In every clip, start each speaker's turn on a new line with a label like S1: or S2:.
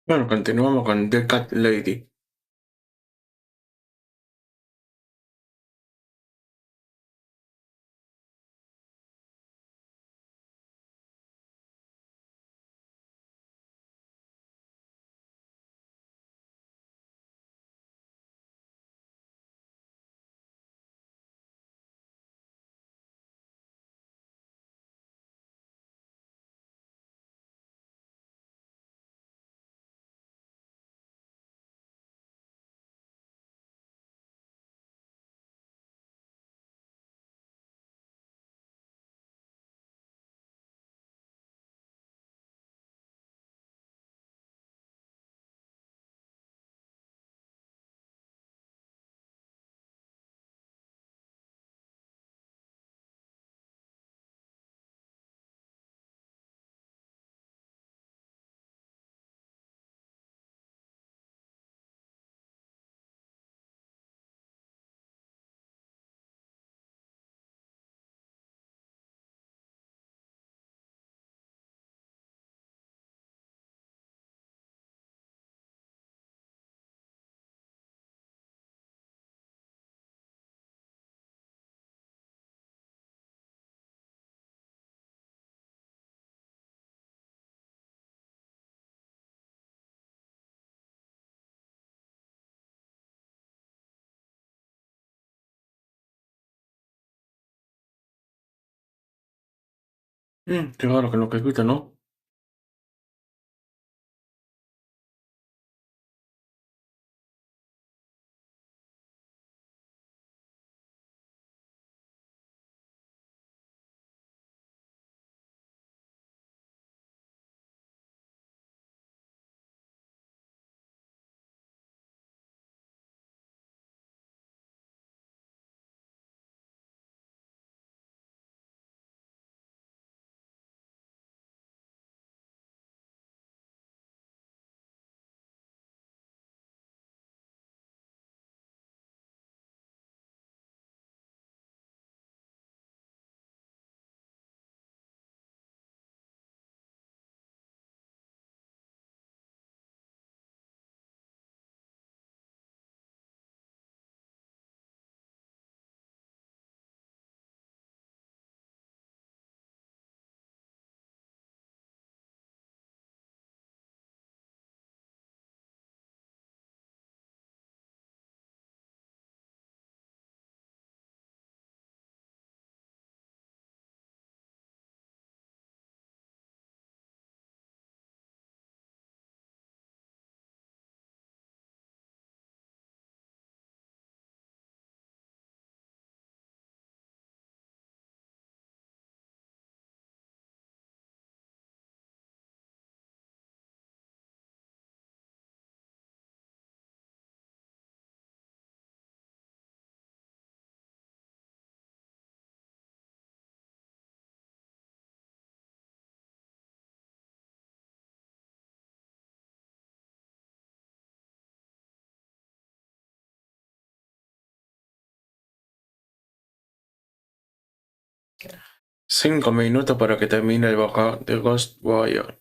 S1: Bueno, continuamos con The Cat Lady. Qué raro que lo que escucha, ¿no? Cinco minutos para que termine el bajar de Ghostwire.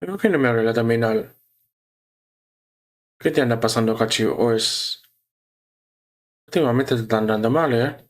S1: ¿Por qué no me abre la terminal? ¿Qué te anda pasando, CachyOS? Últimamente te están dando mal, ¿eh?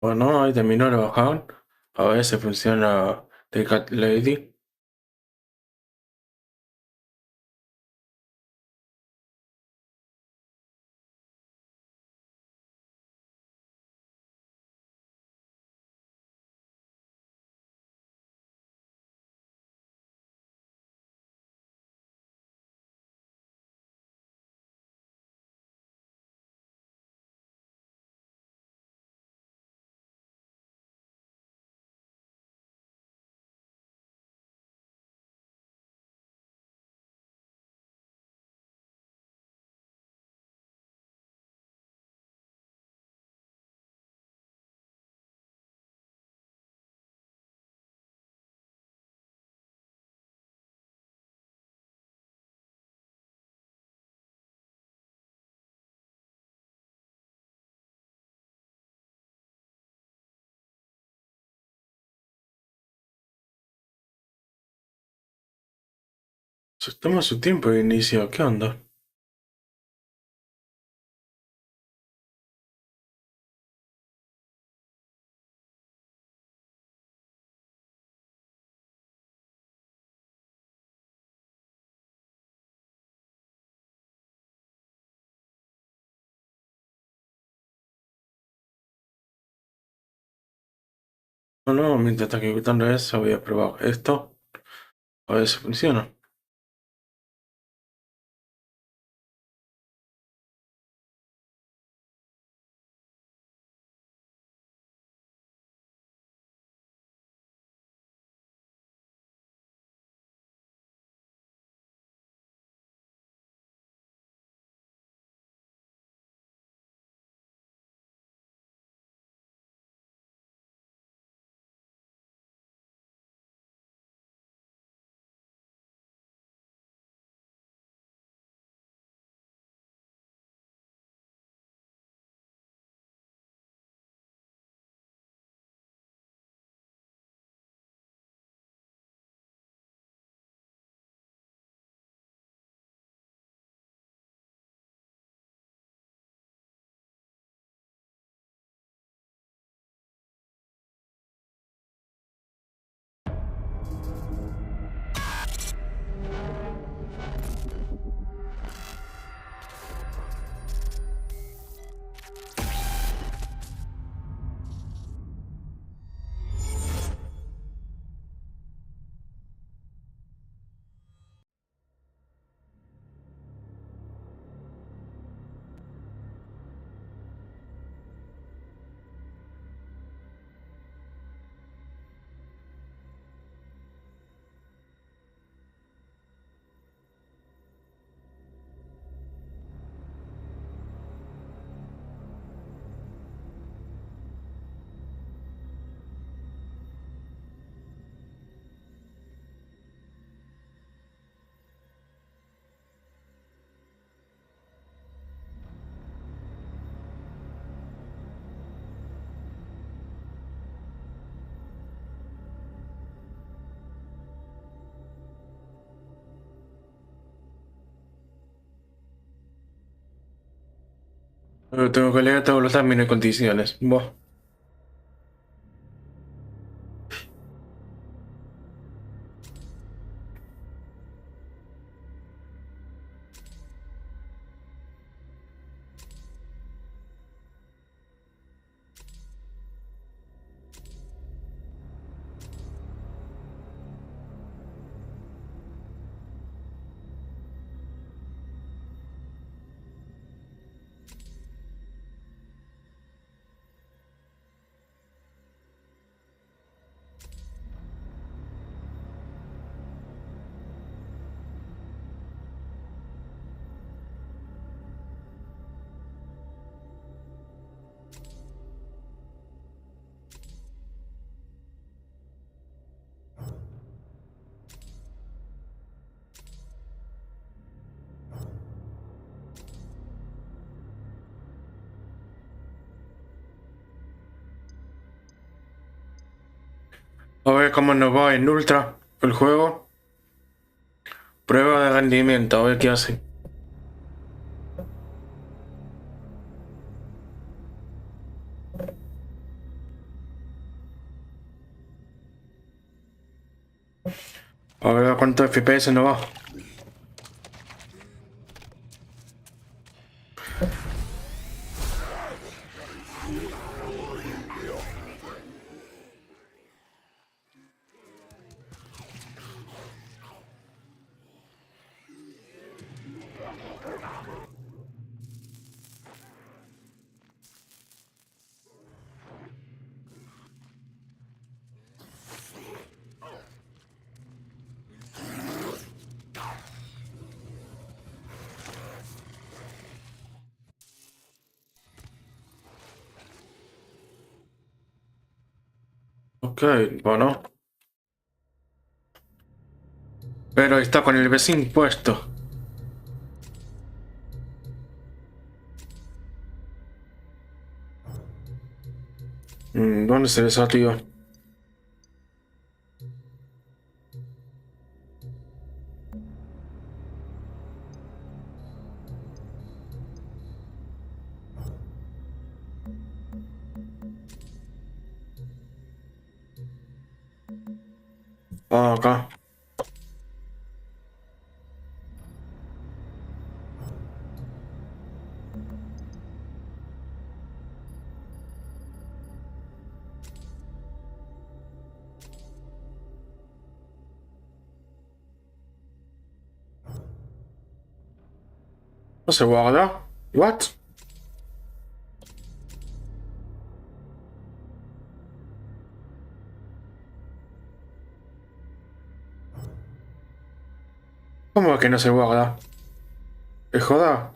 S1: Bueno, ahí terminó de bajar. A ver si funciona de Cat Lady. Toma su tiempo de inicio. ¿Qué onda? No, no, mientras está ejecutando eso, voy a probar esto. A ver si funciona. Tengo que leer todos los términos y condiciones. Buah. A ver cómo nos va en Ultra, el juego. Prueba de rendimiento, a ver qué hace. A ver a cuántos FPS nos va. Ok, bueno. Pero está con el vecino puesto. ¿Dónde se desactiva? Acá. No se guarda. What? ¿Cómo que no se guarda? ¿Es joda?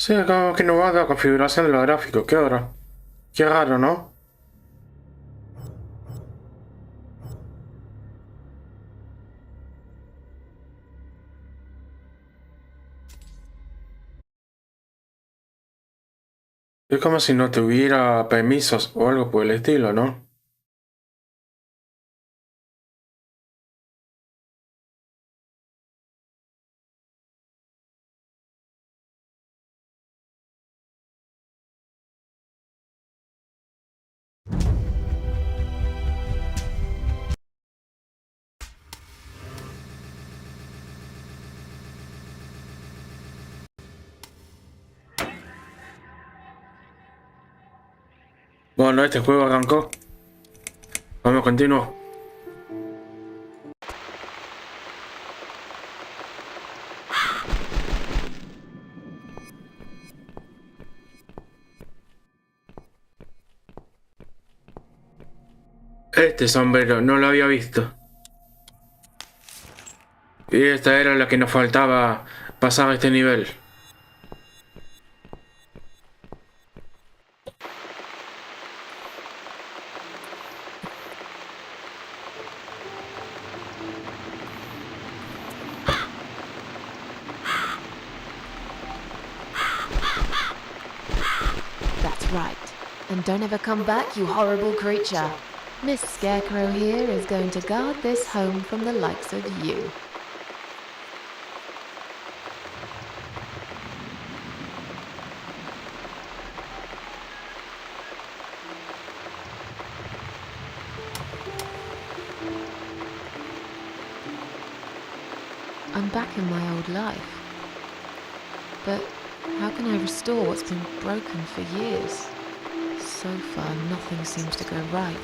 S1: Sí, como que no va a la configuración de los gráficos. ¿Qué hora? Qué raro, ¿no? Es como si no tuviera permisos o algo por el estilo, ¿no? Bueno, este juego arrancó. Vamos, continuo. Este sombrero no lo había visto. Y esta era la que nos faltaba pasar este nivel.
S2: That's right. And don't ever come back, you horrible creature. Miss Scarecrow here is going to guard this home from the likes of you. I'm back in my old life. But how can I restore what's been broken for years? So far, nothing seems to go right.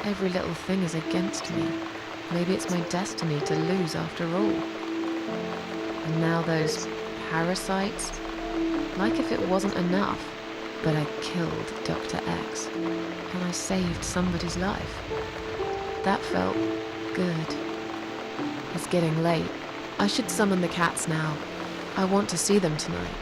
S2: Every little thing is against me. Maybe it's my destiny to lose after all. And now those parasites. Like if it wasn't enough. But I killed Dr. X. And I saved somebody's life. That felt good. It's getting late. I should summon the cats now. I want to see them tonight.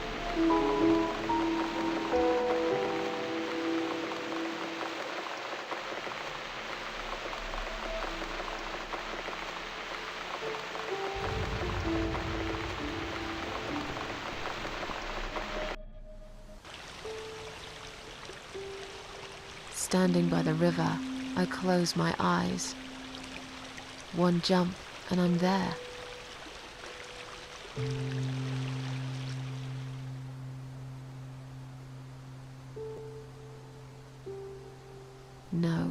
S2: Standing by the river, I close my eyes. One jump, and I'm there. No.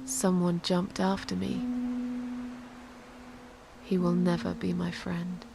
S2: Someone jumped after me. He will never be my friend.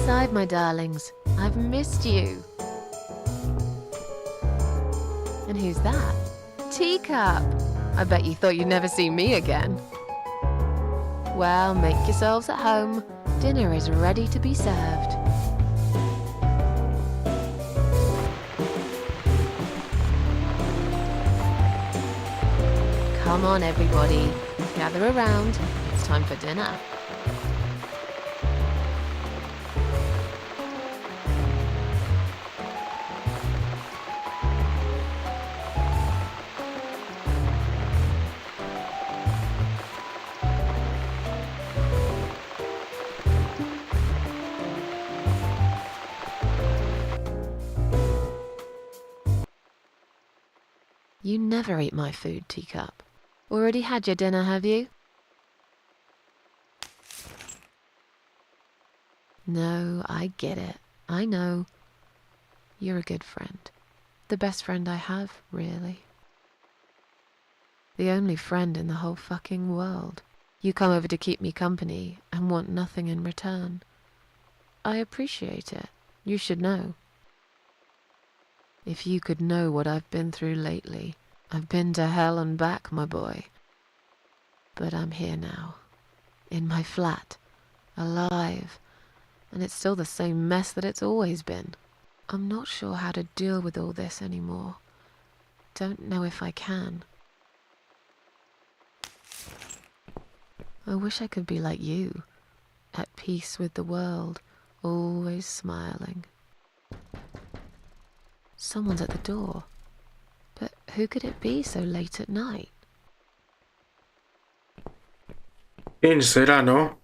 S2: inside, my darlings. I've missed you. And who's that? Teacup. I bet you thought you'd never see me again. Well, make yourselves at home. Dinner is ready to be served. Come on, everybody. Gather around. It's time for dinner. You never eat my food, Teacup. Already had your dinner, have you? No, I get it. I know. You're a good friend. The best friend I have, really. The only friend in the whole fucking world. You come over to keep me company and want nothing in return. I appreciate it. You should know. If you could know what I've been through lately. I've been to hell and back, my boy. But I'm here now. In my flat. Alive. And it's still the same mess that it's always been. I'm not sure how to deal with all this anymore. Don't know if I can. I wish I could be like you. At peace with the world. Always smiling. Someone's at the door. But who could it be so late at night?
S1: ¿Quién será, no?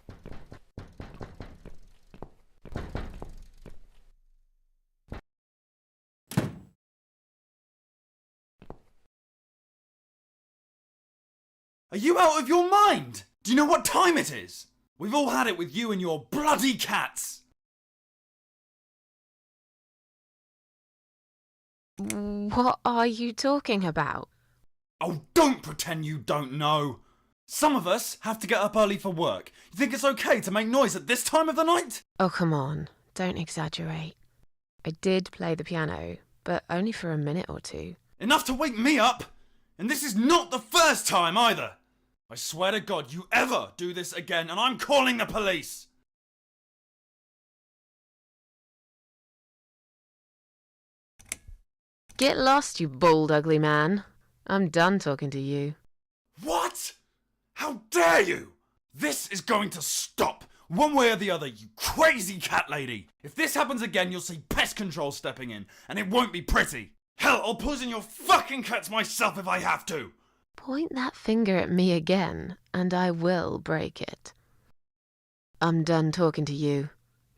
S3: Are you out of your mind? Do you know what time it is? We've all had it with you and your bloody cats.
S2: What are you talking about?
S3: Oh, don't pretend you don't know. Some of us have to get up early for work. You think it's okay to make noise at this time of the night?
S2: Oh, come on. Don't exaggerate. I did play the piano, but only for a minute or two.
S3: Enough to wake me up! And this is not the first time either! I swear to God, you ever do this again and I'm calling the police!
S2: Get lost, you bald, ugly man. I'm done talking to you.
S3: What? How dare you? This is going to stop, one way or the other, you crazy cat lady. If this happens again, you'll see pest control stepping in, and it won't be pretty. Hell, I'll poison your fucking cats myself if I have to.
S2: Point that finger at me again, and I will break it. I'm done talking to you.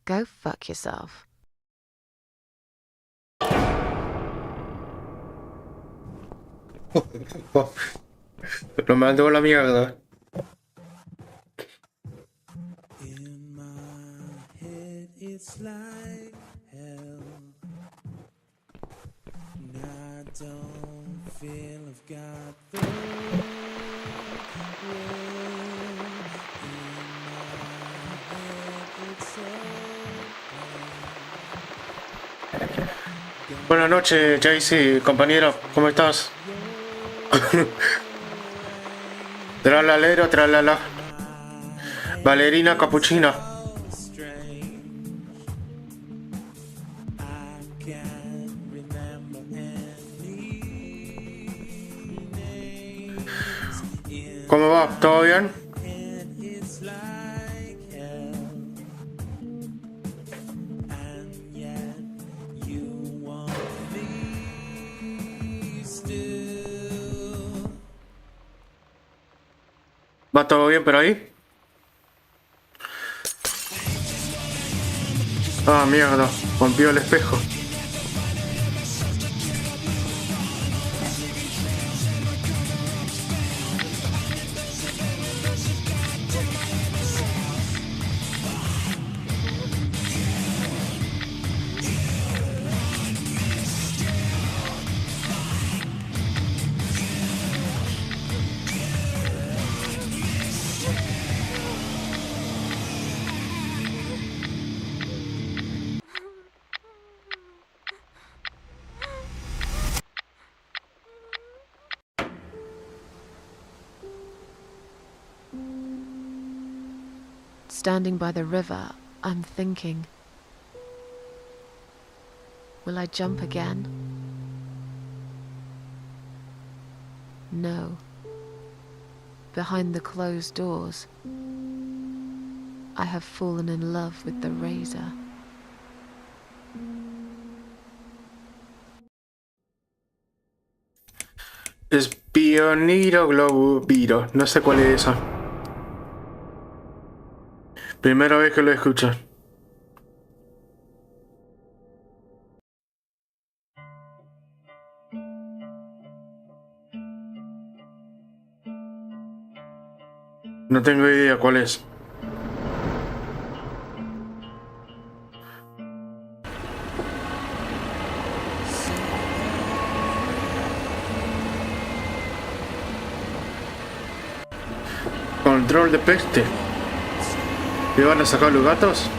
S2: Go fuck yourself.
S1: Lo mandó a la mierda.
S4: In my head it's like hell, and I don't feel I've got the will. In my head it's so bad.
S1: Buenas noches, JC, compañero, ¿cómo estás? Tralalero, tralala. Valerina Capuchina. ¿Cómo va? ¿Todo bien? ¿Va todo bien por ahí? Ah, mierda, rompió el espejo.
S2: Standing by the river, I'm thinking, will I jump again? No. Behind the closed doors, I have fallen in love with the razor.
S1: Es Bienvenido Globiro. No sé cuál es esa. Primera vez que lo escucho. No tengo idea cuál es. Control de peste. ¿Le van a sacar los gatos?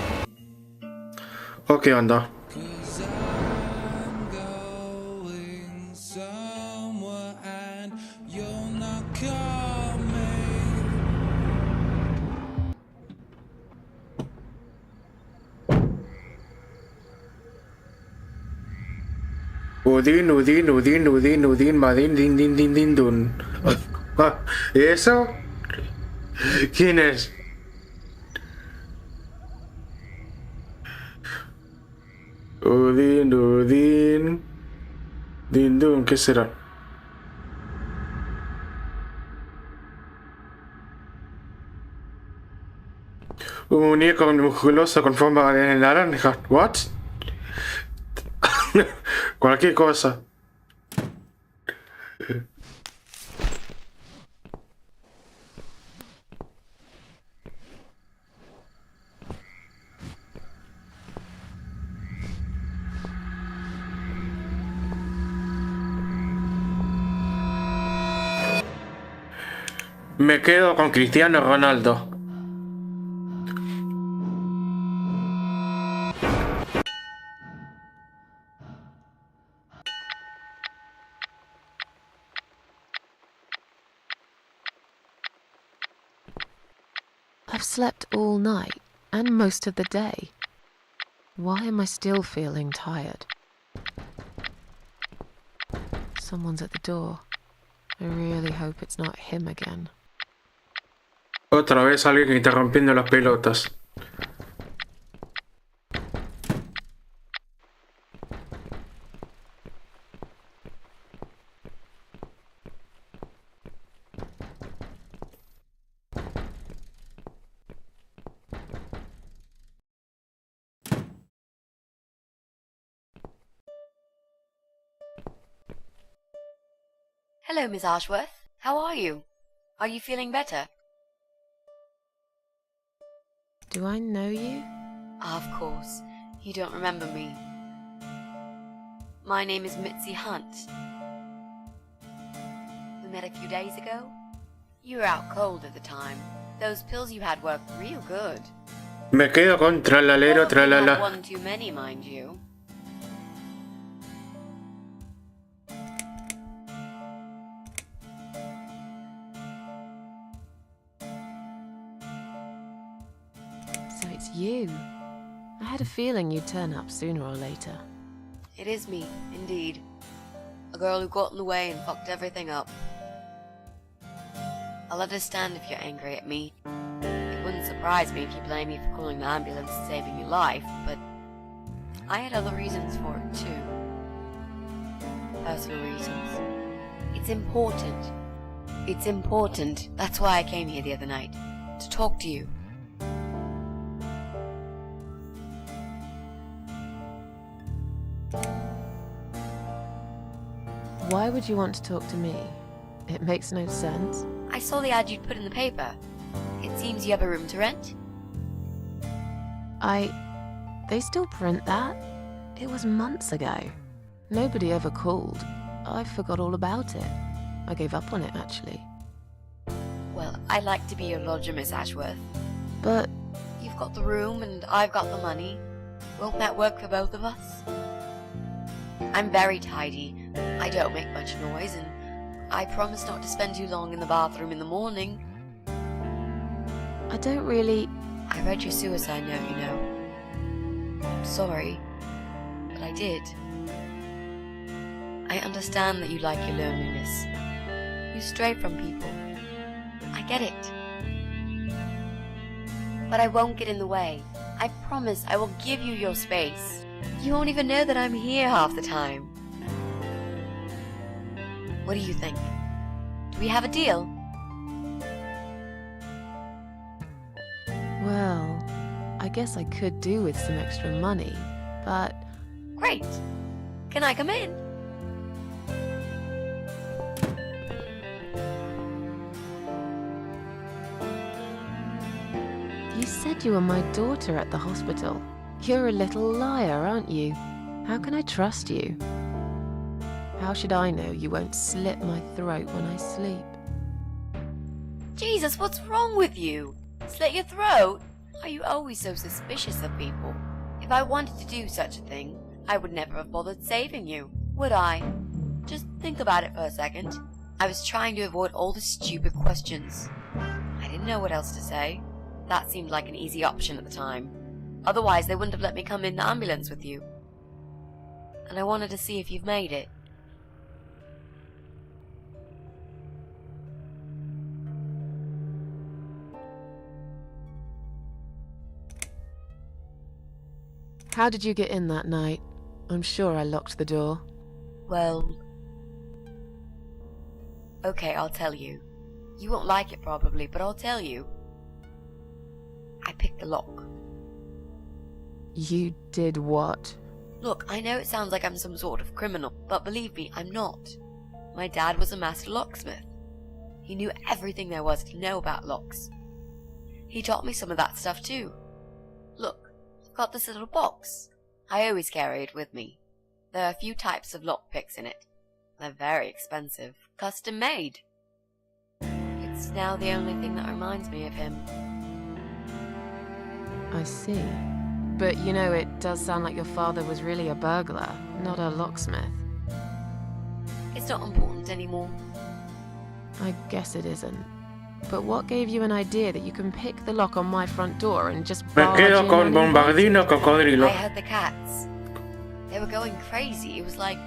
S1: ¿O qué onda?
S4: 'Cause I'm going somewhere and you're not coming.
S1: Udin, madin, din, dun. ¿Eso? ¿Quién es? Udin, din, dun, ¿qué será? Un muñeco musculoso con forma de naranja. ¿What? Cualquier cosa. Me quedo con Cristiano Ronaldo.
S2: I've slept all night and most of the day. Why am I still feeling tired? Someone's at the door. I really hope it's not him again.
S1: Otra vez alguien interrumpiendo las pelotas.
S5: Hello, Miss Ashworth. How are you? Are you feeling better?
S2: Do I know you?
S5: Of course. You don't remember me. My name is Mitzi Hunt. We met a few days ago. You were out cold at the time. Those pills you had worked real good.
S1: Me quedo con tralalero,
S5: Probably not
S1: tralala.
S5: one too many, mind you.
S2: So it's you. I had a feeling you'd turn up sooner or later.
S5: It is me, indeed. A girl who got in the way and fucked everything up. I'll understand if you're angry at me. It wouldn't surprise me if you blame me for calling the ambulance and saving your life, but I had other reasons for it too. Personal reasons. It's important. It's important. That's why I came here the other night. To talk to you.
S2: Why would you want to talk to me? It makes no sense.
S5: I saw the ad you'd put in the paper. It seems you have a room to rent.
S2: They still print that? It was months ago. Nobody ever called. I forgot all about it. I gave up on it, actually.
S5: Well, I'd like to be your lodger, Miss Ashworth.
S2: But
S5: You've got the room and I've got the money. Won't that work for both of us? I'm very tidy. I don't make much noise, and I promise not to spend too long in the bathroom in the morning.
S2: I don't really...
S5: I read your suicide note, you know. I'm sorry, but I did. I understand that you like your loneliness. You stray from people. I get it. But I won't get in the way. I promise I will give you your space. You won't even know that I'm here half the time. What do you think? Do we have a deal?
S2: Well, I guess I could do with some extra money, but
S5: Great. Can I come in?
S2: you said you were my daughter at the hospital. You're a little liar, aren't you? How can I trust you? How should I know you won't slit my throat when I sleep?
S5: Jesus, what's wrong with you? Slit your throat? Are you always so suspicious of people? If I wanted to do such a thing, I would never have bothered saving you, would I? Just think about it for a second. I was trying to avoid all the stupid questions. I didn't know what else to say. That seemed like an easy option at the time. Otherwise, they wouldn't have let me come in the ambulance with you. And I wanted to see if you've made it.
S2: How did you get in that night? I'm sure I locked the door.
S5: Well... Okay, I'll tell you. You won't like it probably, but I'll tell you. I picked the lock.
S2: You did what?
S5: Look, I know it sounds like I'm some sort of criminal, but believe me, I'm not. My dad was a master locksmith. He knew everything there was to know about locks. He taught me some of that stuff too. Look, I've got this little box. I always carry it with me. There are a few types of lockpicks in it. They're very expensive, custom made. It's now the only thing that reminds me of him.
S2: I see. But you know, it does sound like your father was really a burglar, not a locksmith.
S5: It's not important anymore.
S2: I guess it isn't. But what gave you an idea that you can pick the lock on my front door and just
S1: Me
S2: barge
S1: quedo
S2: in
S1: con
S2: uninvited?
S1: Bombardino Cocodrilo.
S5: I heard the cats. They were going crazy. It was like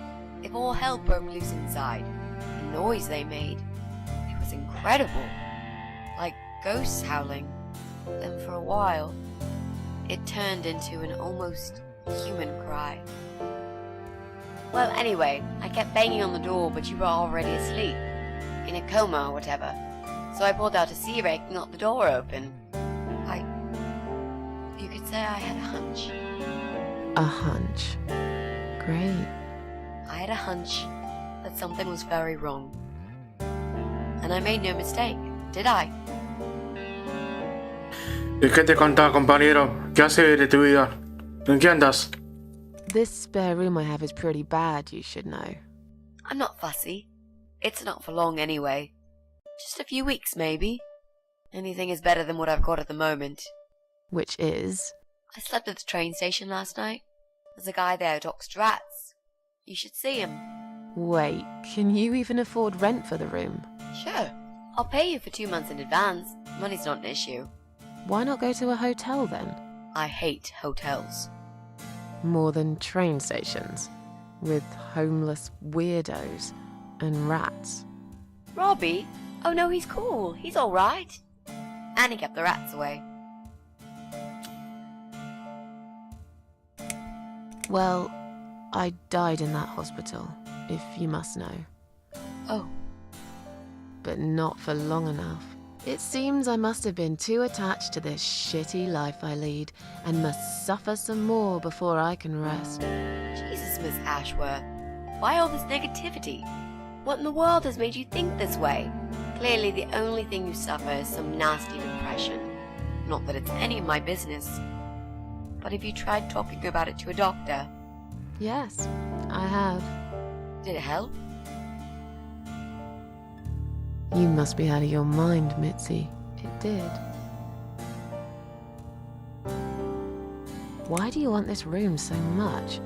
S5: if all hell broke loose inside. The noise they made. It was incredible. Like ghosts howling. Then for a while, it turned into an almost human cry. Well, anyway, I kept banging on the door, but you were already asleep. In a coma or whatever. So I pulled out a sea rake and got the door open. You could say I had a hunch.
S2: A hunch. Great.
S5: I had a hunch that something was very wrong. And I made no mistake, did I?
S1: ¿Y qué te contaba, compañero? ¿Qué hace de tu vida? ¿En qué andas?
S2: This spare room I have is pretty bad, you should know.
S5: I'm not fussy. It's not for long anyway. Just a few weeks, maybe. Anything is better than what I've got at the moment.
S2: Which is?
S5: I slept at the train station last night. There's a guy there who talks to rats. You should see him.
S2: Wait, can you even afford rent for the room?
S5: Sure. I'll pay you for 2 months in advance. Money's not an issue.
S2: Why not go to a hotel then?
S5: I hate hotels.
S2: More than train stations, with homeless weirdos and rats.
S5: Robbie? Oh no, he's cool. He's alright. And he kept the rats away.
S2: Well, I died in that hospital, if you must know.
S5: Oh.
S2: But not for long enough. It seems I must have been too attached to this shitty life I lead and must suffer some more before I can rest.
S5: Jesus, Miss Ashworth. Why all this negativity? What in the world has made you think this way? Clearly the only thing you suffer is some nasty depression. Not that it's any of my business. But have you tried talking about it to a doctor?
S2: Yes, I have.
S5: Did it help?
S2: You must be out of your mind, Mitzi. It did. Why do you want this room so much?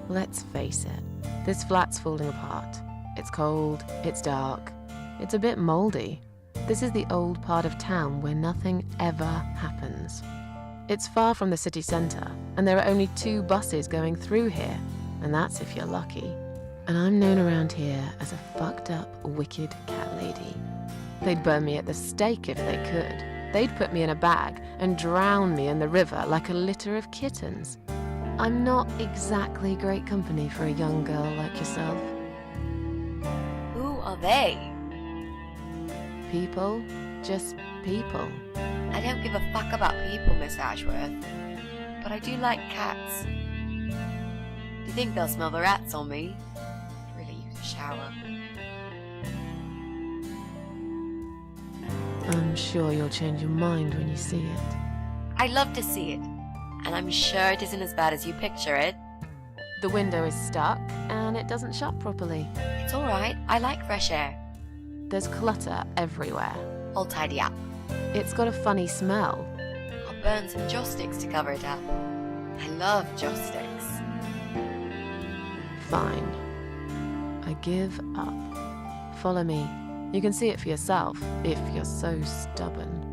S2: Let's face it, this flat's falling apart. It's cold, it's dark, it's a bit mouldy. This is the old part of town where nothing ever happens. It's far from the city centre, and there are only 2 buses going through here, and that's if you're lucky. And I'm known around here as a fucked up, wicked cat lady. They'd burn me at the stake if they could. They'd put me in a bag and drown me in the river like a litter of kittens. I'm not exactly great company for a young girl like yourself.
S5: Who are they?
S2: People, just people.
S5: I don't give a fuck about people, Miss Ashworth. But I do like cats. Do you think they'll smell the rats on me? I'd really use a shower.
S2: I'm sure you'll change your mind when you see it.
S5: I'd love to see it. And I'm sure it isn't as bad as you picture it.
S2: The window is stuck, and it doesn't shut properly.
S5: It's alright, I like fresh air.
S2: There's clutter everywhere.
S5: I'll tidy up.
S2: It's got a funny smell.
S5: I'll burn some joss sticks to cover it up. I love joss sticks.
S2: Fine. I give up. Follow me. You can see it for yourself, if you're so stubborn.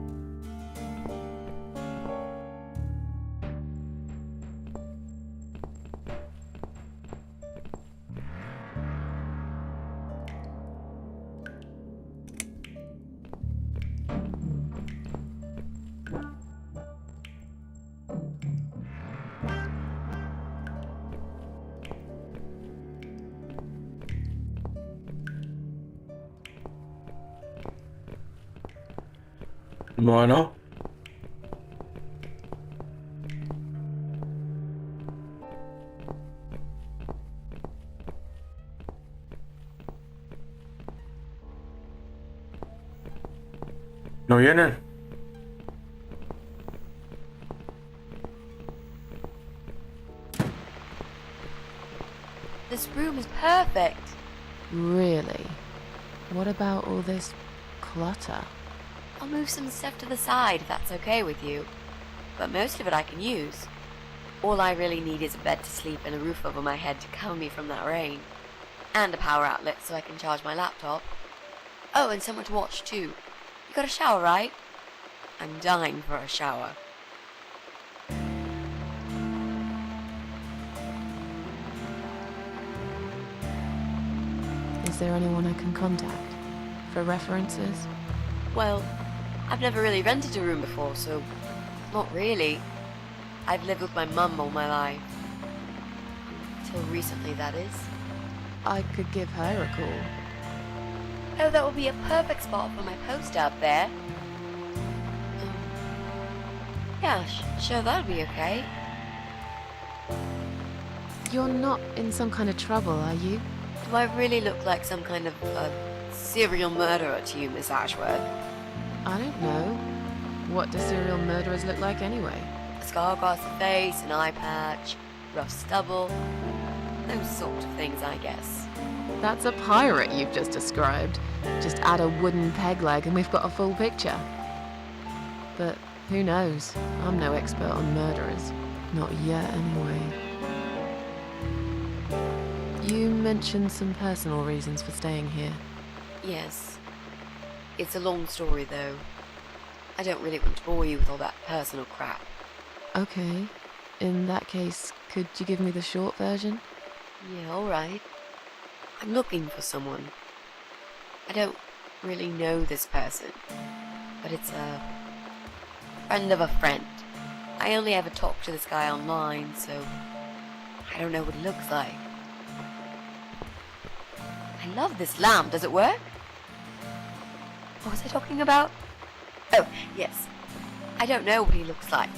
S1: Bueno. ¿No vienen?
S5: This room is perfect.
S2: Really? What about all this clutter?
S5: I'll move some stuff to the side if that's okay with you. But most of it I can use. All I really need is a bed to sleep and a roof over my head to cover me from that rain. And a power outlet so I can charge my laptop. Oh, and somewhere to watch too. You got a shower, right? I'm dying for a shower.
S2: Is there anyone I can contact? For references?
S5: Well, I've never really rented a room before, so not really. I've lived with my mum all my life. Till recently, that is.
S2: I could give her a call.
S5: Oh, that would be a perfect spot for my poster up there. Yeah, sure, that'll be okay.
S2: You're not in some kind of trouble, are you?
S5: Do I really look like some kind of serial murderer to you, Miss Ashworth?
S2: I don't know. What do serial murderers look like anyway?
S5: A scar across the face, an eye patch, rough stubble. Those sort of things, I guess.
S2: That's a pirate you've just described. Just add a wooden peg leg and we've got a full picture. But who knows? I'm no expert on murderers. Not yet, anyway. You mentioned some personal reasons for staying here.
S5: Yes. It's a long story, though. I don't really want to bore you with all that personal crap.
S2: Okay. In that case, could you give me the short version?
S5: Yeah, alright. I'm looking for someone. I don't really know this person, but it's a friend of a friend. I only ever talk to this guy online, so I don't know what he looks like. I love this lamp. Does it work? What was I talking about? Oh, yes. I don't know what he looks like,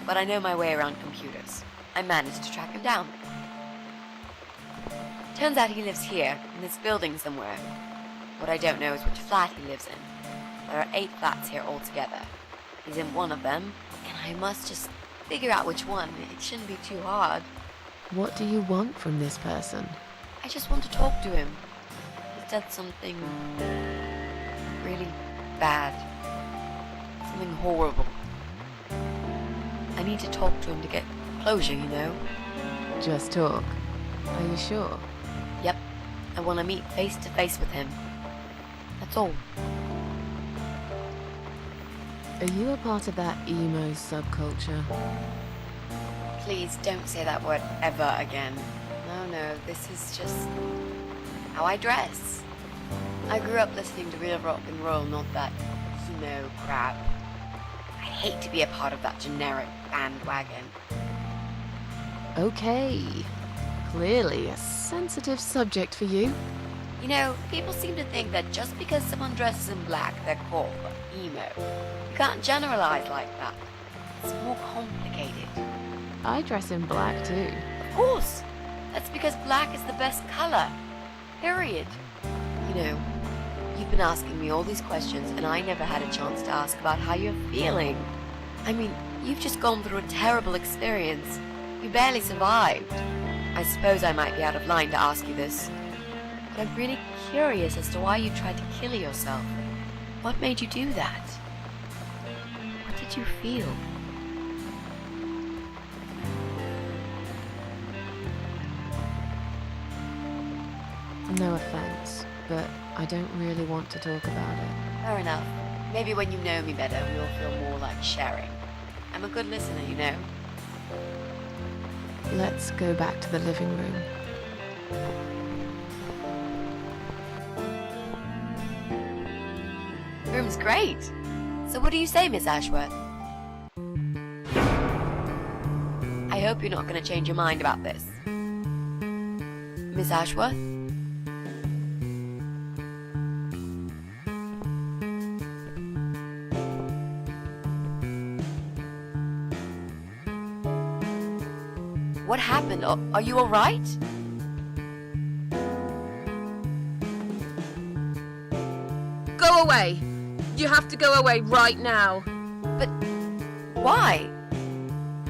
S5: but I know my way around computers. I managed to track him down. Turns out he lives here, in this building somewhere. What I don't know is which flat he lives in. There are 8 flats here altogether. He's in one of them, and I must just figure out which one. It shouldn't be too hard.
S2: What do you want from this person?
S5: I just want to talk to him. He's done something really bad. Something horrible. I need to talk to him to get closure, you know?
S2: Just talk. Are you sure?
S5: Yep. I want to meet face to face with him. That's all.
S2: Are you a part of that emo subculture?
S5: Please don't say that word ever again. No, this is just how I dress. I grew up listening to real rock and roll, not that emo crap. I hate to be a part of that generic bandwagon.
S2: Okay. Clearly a sensitive subject for you.
S5: You know, people seem to think that just because someone dresses in black, they're called emo. You can't generalize like that. It's more complicated.
S2: I dress in black too.
S5: Of course! That's because black is the best color. Period. You know, you've been asking me all these questions and I never had a chance to ask about how you're feeling. I mean, you've just gone through a terrible experience. You barely survived. I suppose I might be out of line to ask you this, but I'm really curious as to why you tried to kill yourself. What made you do that? What did you feel?
S2: No offense, but I don't really want to talk about it.
S5: Fair enough. Maybe when you know me better, we'll feel more like sharing. I'm a good listener, you know.
S2: Let's go back to the living room.
S5: Room's great. So what do you say, Miss Ashworth? I hope you're not going to change your mind about this. Miss Ashworth? What happened? Are you alright?
S2: Go away! You have to go away right now.
S5: But why?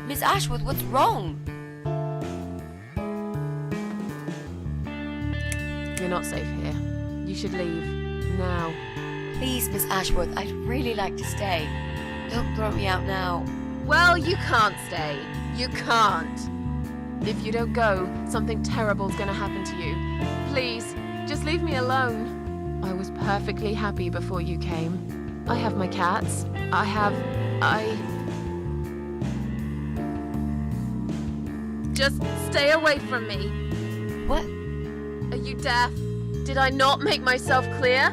S5: Miss Ashworth, what's wrong?
S2: You're not safe here. You should leave. Now.
S5: Please, Miss Ashworth, I'd really like to stay. Don't throw me out now.
S2: Well, you can't stay. You can't. If you don't go, something terrible's gonna happen to you. Please, just leave me alone. I was perfectly happy before you came. I have my cats. Just stay away from me.
S5: What?
S2: Are you deaf? Did I not make myself clear?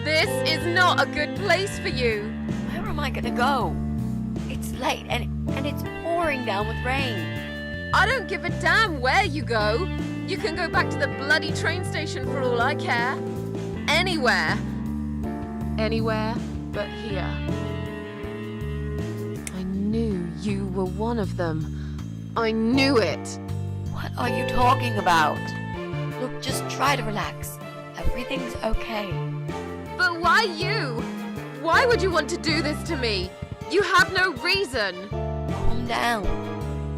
S2: This is not a good place for you.
S5: Where am I gonna go? It's late and it's pouring down with rain.
S2: I don't give a damn where you go. You can go back to the bloody train station for all I care. Anywhere. Anywhere but here. I knew you were one of them. I knew it.
S5: What are you talking about? Look, just try to relax. Everything's okay.
S2: But why you? Why would you want to do this to me? You have no reason.
S5: Calm down.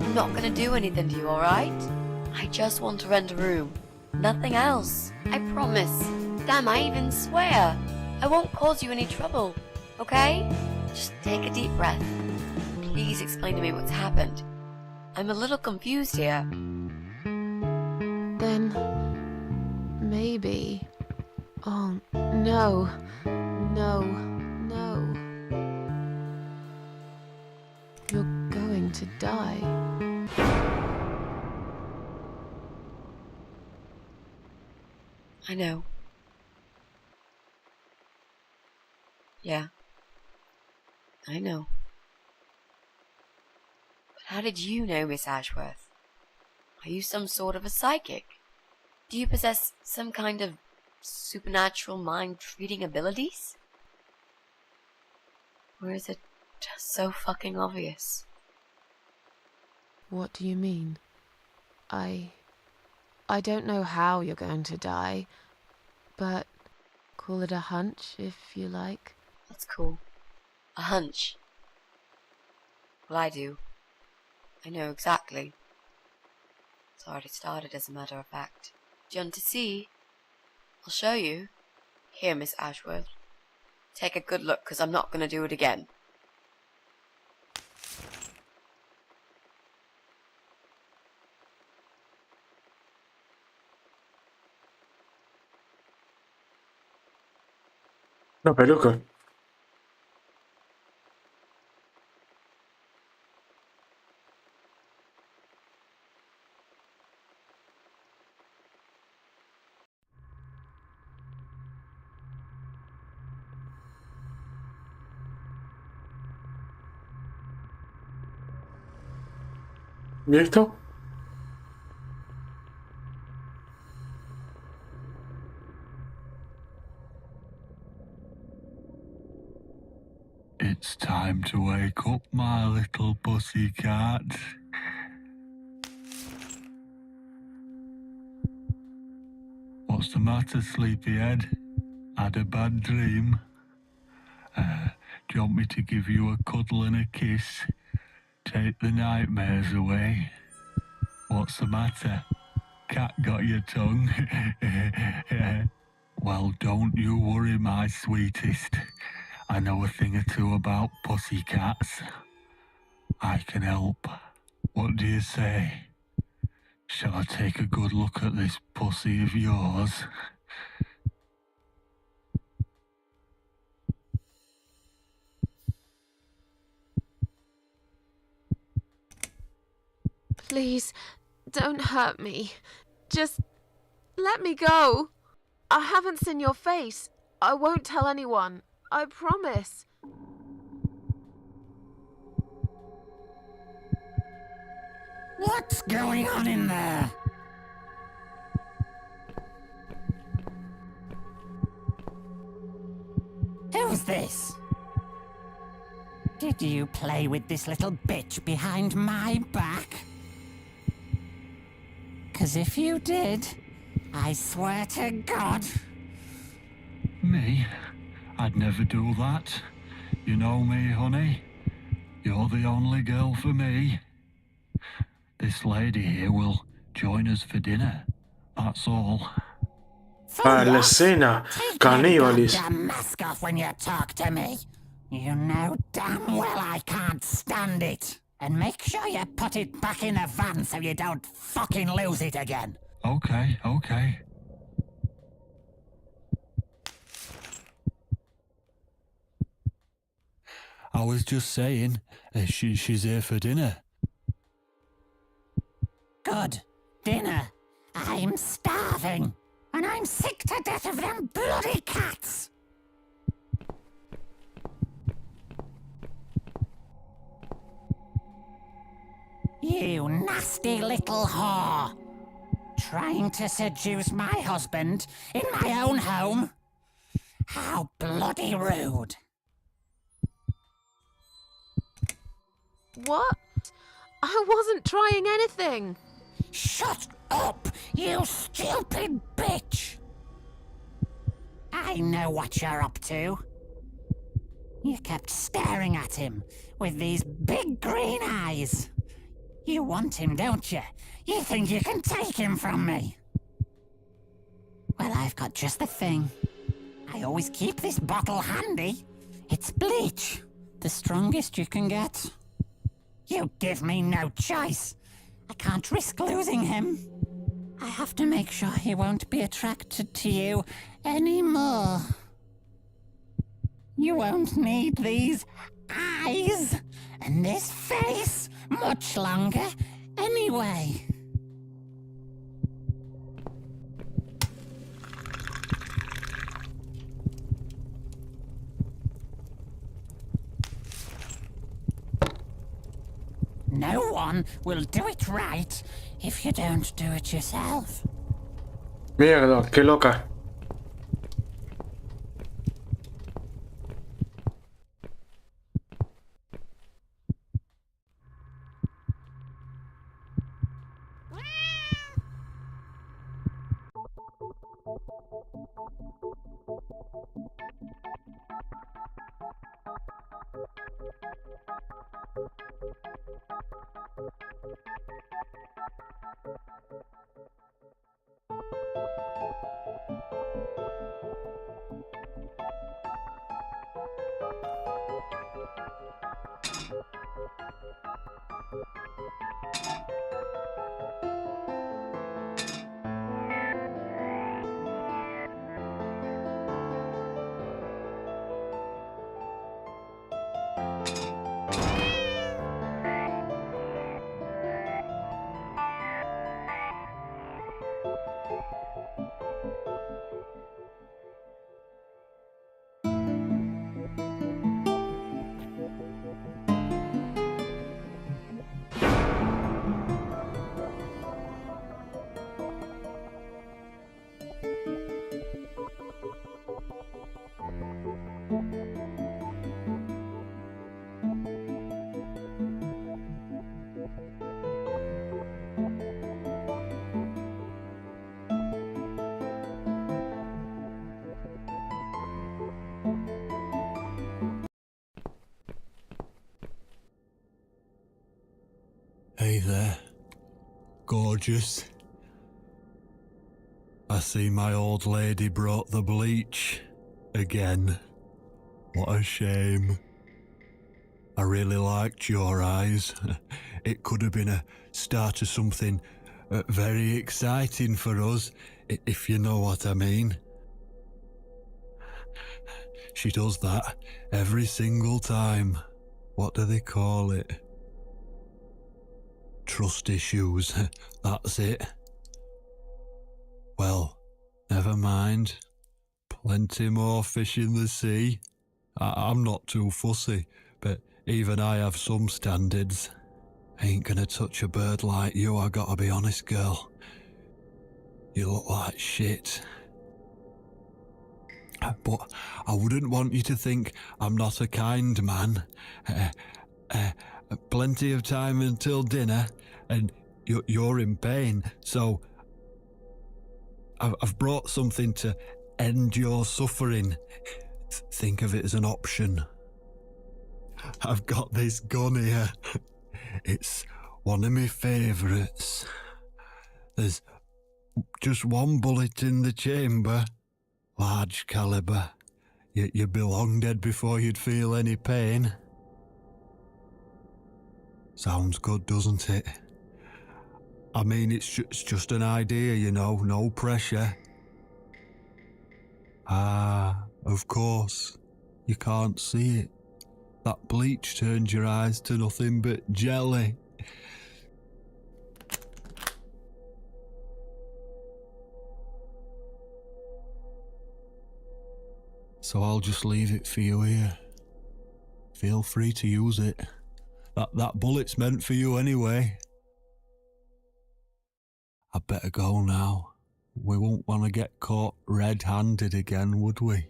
S5: I'm not gonna do anything to you, alright? I just want to rent a room. Nothing else. I promise. Damn, I even swear. I won't cause you any trouble. Okay? Just take a deep breath. Please explain to me what's happened. I'm a little confused here.
S2: Then maybe. Oh, no. No. No. You're going to die.
S5: I know. Yeah. I know. But how did you know, Miss Ashworth? Are you some sort of a psychic? Do you possess some kind of supernatural mind-reading abilities? Or is it just so fucking obvious?
S2: What do you mean? I don't know how you're going to die, but call it a hunch if you like.
S5: That's cool. A hunch. Well, I do. I know exactly. It's already started, as a matter of fact. Do you want to see? I'll show you. Here, Miss Ashworth. Take a good look, because I'm not going to do it again.
S1: Una peluca. ¿Y esto?
S6: It's time to wake up, my little pussycat. What's the matter, sleepyhead? Had a bad dream? Do you want me to give you a cuddle and a kiss? Take the nightmares away? What's the matter? Cat got your tongue? Well, don't you worry, my sweetest. I know a thing or two about pussycats. I can help. What do you say? Shall I take a good look at this pussy of yours?
S2: Please, don't hurt me. Just let me go. I haven't seen your face. I won't tell anyone. I promise.
S7: What's going on in there? Who's this? Did you play with this little bitch behind my back? 'Cause if you did, I swear to God.
S6: Me? I'd never do that. You know me, honey. You're the only girl for me. This lady here will join us for dinner. That's all.
S1: Ah, la escena. Caníbales.
S7: Take that goddamn mask off when you talk to me. You know damn well I can't stand it. And make sure you put it back in the van so you don't fucking lose it again.
S6: Okay, okay. I was just saying, she's here for dinner.
S7: Good. Dinner. I'm starving. And I'm sick to death of them bloody cats. You nasty little whore. Trying to seduce my husband in my own home? How bloody rude.
S2: What? I wasn't trying anything.
S7: Shut up, you stupid bitch! I know what you're up to. You kept staring at him with these big green eyes. You want him, don't you? You think you can take him from me? Well, I've got just the thing. I always keep this bottle handy. It's bleach, the strongest you can get. You give me no choice. I can't risk losing him. I have to make sure he won't be attracted to you anymore. You won't need these eyes and this face much longer anyway. No one will do it right if you don't do it yourself.
S1: Mierda, qué loca.
S6: there. Gorgeous. I see my old lady brought the bleach. Again. What a shame. I really liked your eyes. It could have been a start of something very exciting for us, if you know what I mean. She does that every single time. What do they call it? Trust issues. That's it. Well, never mind. Plenty more fish in the sea. I'm not too fussy, but even I have some standards. Ain't gonna touch a bird like you, I gotta be honest, girl. You look like shit. But I wouldn't want you to think I'm not a kind man. Plenty of time until dinner, and you're in pain, so I've brought something to end your suffering. Think of it as an option. I've got this gun here. It's one of my favourites. There's just one bullet in the chamber. Large caliber. You'd be long dead before you'd feel any pain. Sounds good, doesn't it? I mean, it's just an idea, you know, no pressure. Ah, of course. You can't see it. That bleach turns your eyes to nothing but jelly. So I'll just leave it for you here. Feel free to use it. That bullet's meant for you anyway. I'd better go now. We won't want to get caught red-handed again, would we?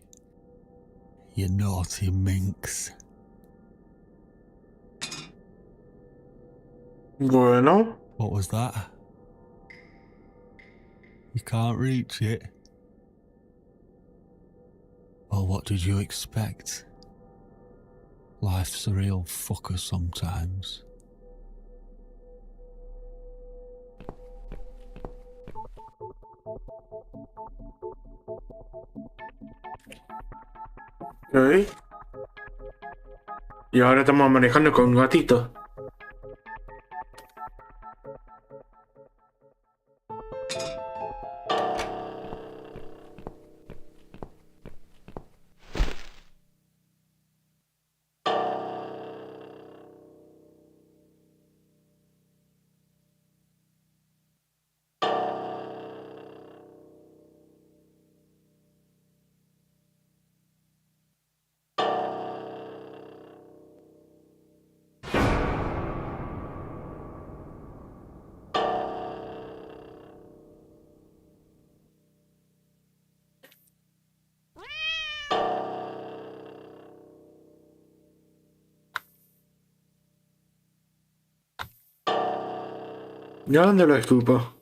S6: You naughty minx.
S1: Bueno.
S6: What was that? You can't reach it? Well, what did you expect? Life's a real fucker sometimes.
S1: Ok. Y ahora estamos manejando con un gatito. ¿Y a dónde lo escupo?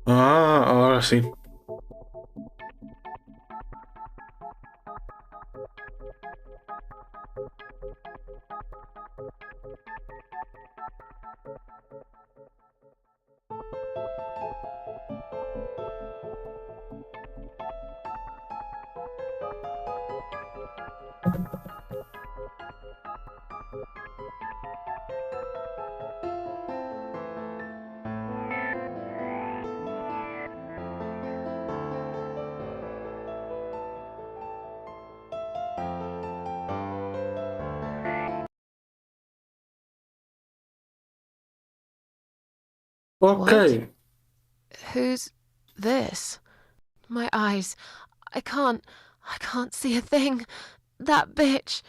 S1: Ah, ahora sí. Ok.
S2: Who's this? My eyes. I can't see a thing. That bitch.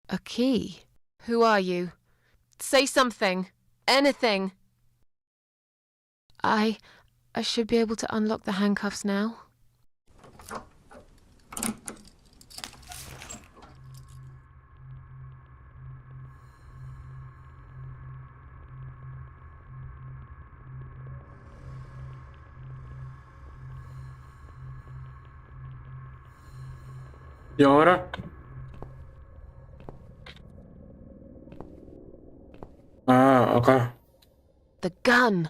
S2: A key? Who are you? Say something. Anything. I should be able to unlock the handcuffs now.
S1: ¿Y ahora? Ah, acá.
S2: The gun.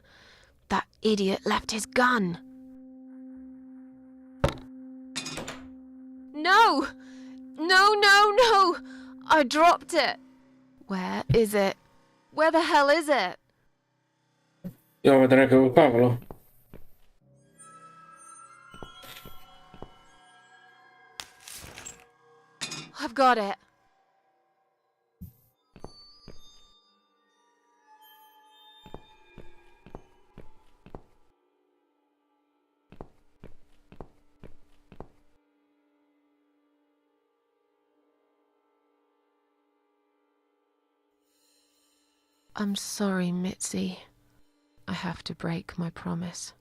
S2: That idiot left his gun. No! No, no, no! I dropped it. Where is it? Where the hell is it?
S1: Y vamos a tener que buscarlo.
S2: I've got it. I'm sorry, Mitzi. I have to break my promise.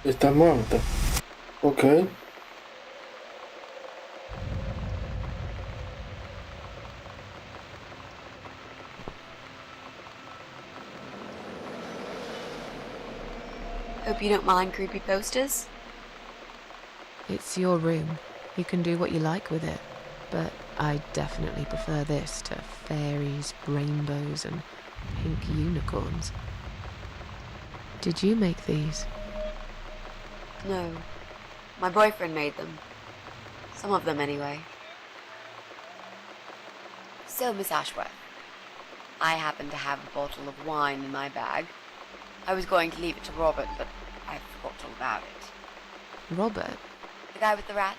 S1: Está muerta. Ok.
S5: Hope you don't mind creepy posters.
S2: It's your room. You can do what you like with it. But I definitely prefer this to fairies, rainbows, and pink unicorns. Did you make these?
S5: No. My boyfriend made them. Some of them, anyway. So, Miss Ashworth, I happen to have a bottle of wine in my bag. I was going to leave it to Robert, but I forgot all about it.
S2: Robert?
S5: The guy with the rats?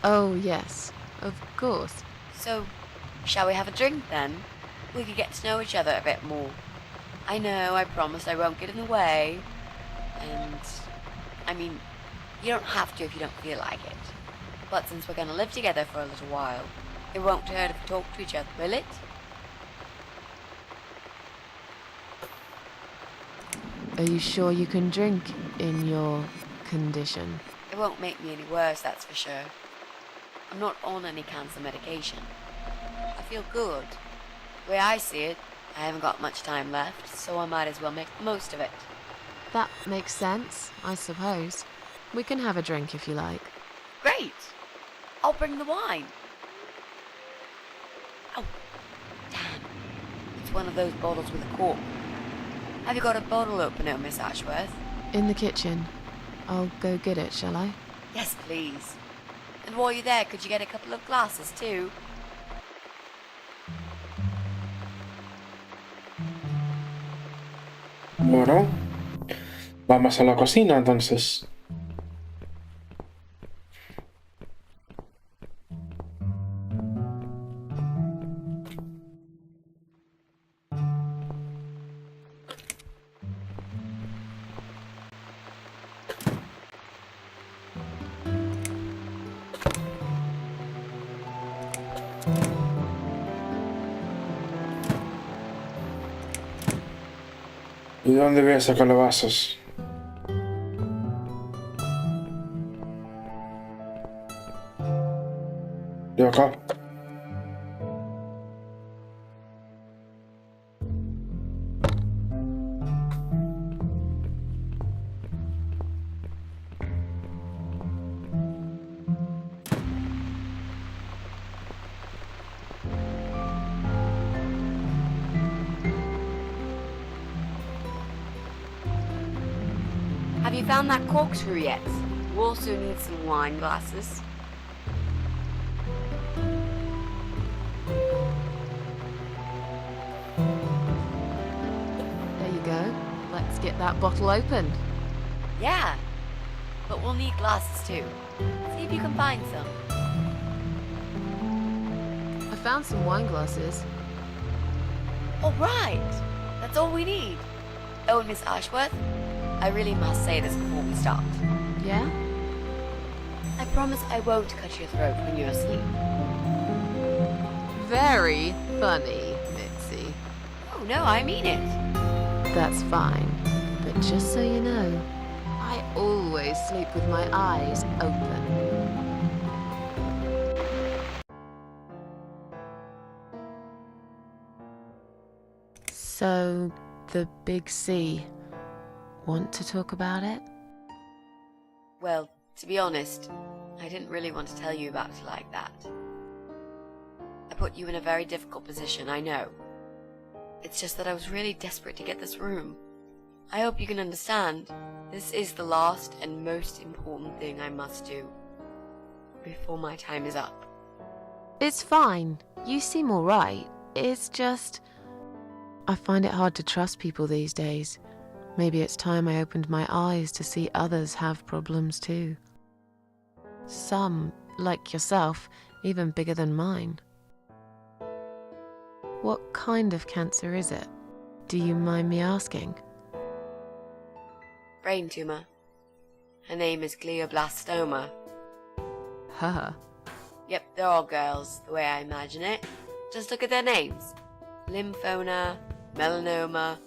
S2: Oh, yes. Of course.
S5: So, shall we have a drink, then? We could get to know each other a bit more. I know, I promise I won't get in the way. And, I mean, you don't have to if you don't feel like it. But since we're going to live together for a little while, it won't hurt if we talk to each other, will it?
S2: Are you sure you can drink in your condition?
S5: It won't make me any worse, that's for sure. I'm not on any cancer medication. I feel good. The way I see it, I haven't got much time left, so I might as well make the most of it.
S2: That makes sense, I suppose. We can have a drink if you like.
S5: Great! I'll bring the wine. Oh, damn. It's one of those bottles with a cork. Have you got a bottle opener, Miss Ashworth?
S2: In the kitchen. I'll go get it, shall I?
S5: Yes, please. And while you're there, could you get a couple of glasses, too?
S1: Bueno. Vamos a la cocina, entonces. ¿Y dónde voy a sacar los vasos? De acá.
S5: you found that corkscrew yet? We also need some wine glasses.
S2: There you go. Let's get that bottle opened.
S5: Yeah, but we'll need glasses too. See if you can find some.
S2: I found some wine glasses.
S5: All right, that's all we need. Oh, Miss Ashworth, I really must say this before we start.
S2: Yeah?
S5: I promise I won't cut your throat when you're asleep.
S2: Very funny, Mitzi.
S5: Oh no, I mean it.
S2: That's fine. But just so you know, I always sleep with my eyes open. So, the big C. Want to talk about it?
S5: Well, to be honest, I didn't really want to tell you about it like that. I put you in a very difficult position, I know. It's just that I was really desperate to get this room. I hope you can understand. This is the last and most important thing I must do before my time is up.
S2: It's fine. You seem alright. It's just... I find it hard to trust people these days. Maybe it's time I opened my eyes to see others have problems too. Some, like yourself, even bigger than mine. What kind of cancer is it? Do you mind me asking?
S5: Brain tumor. Her name is glioblastoma.
S2: Huh.
S5: Yep, they're all girls, the way I imagine it. Just look at their names. Lymphoma, melanoma,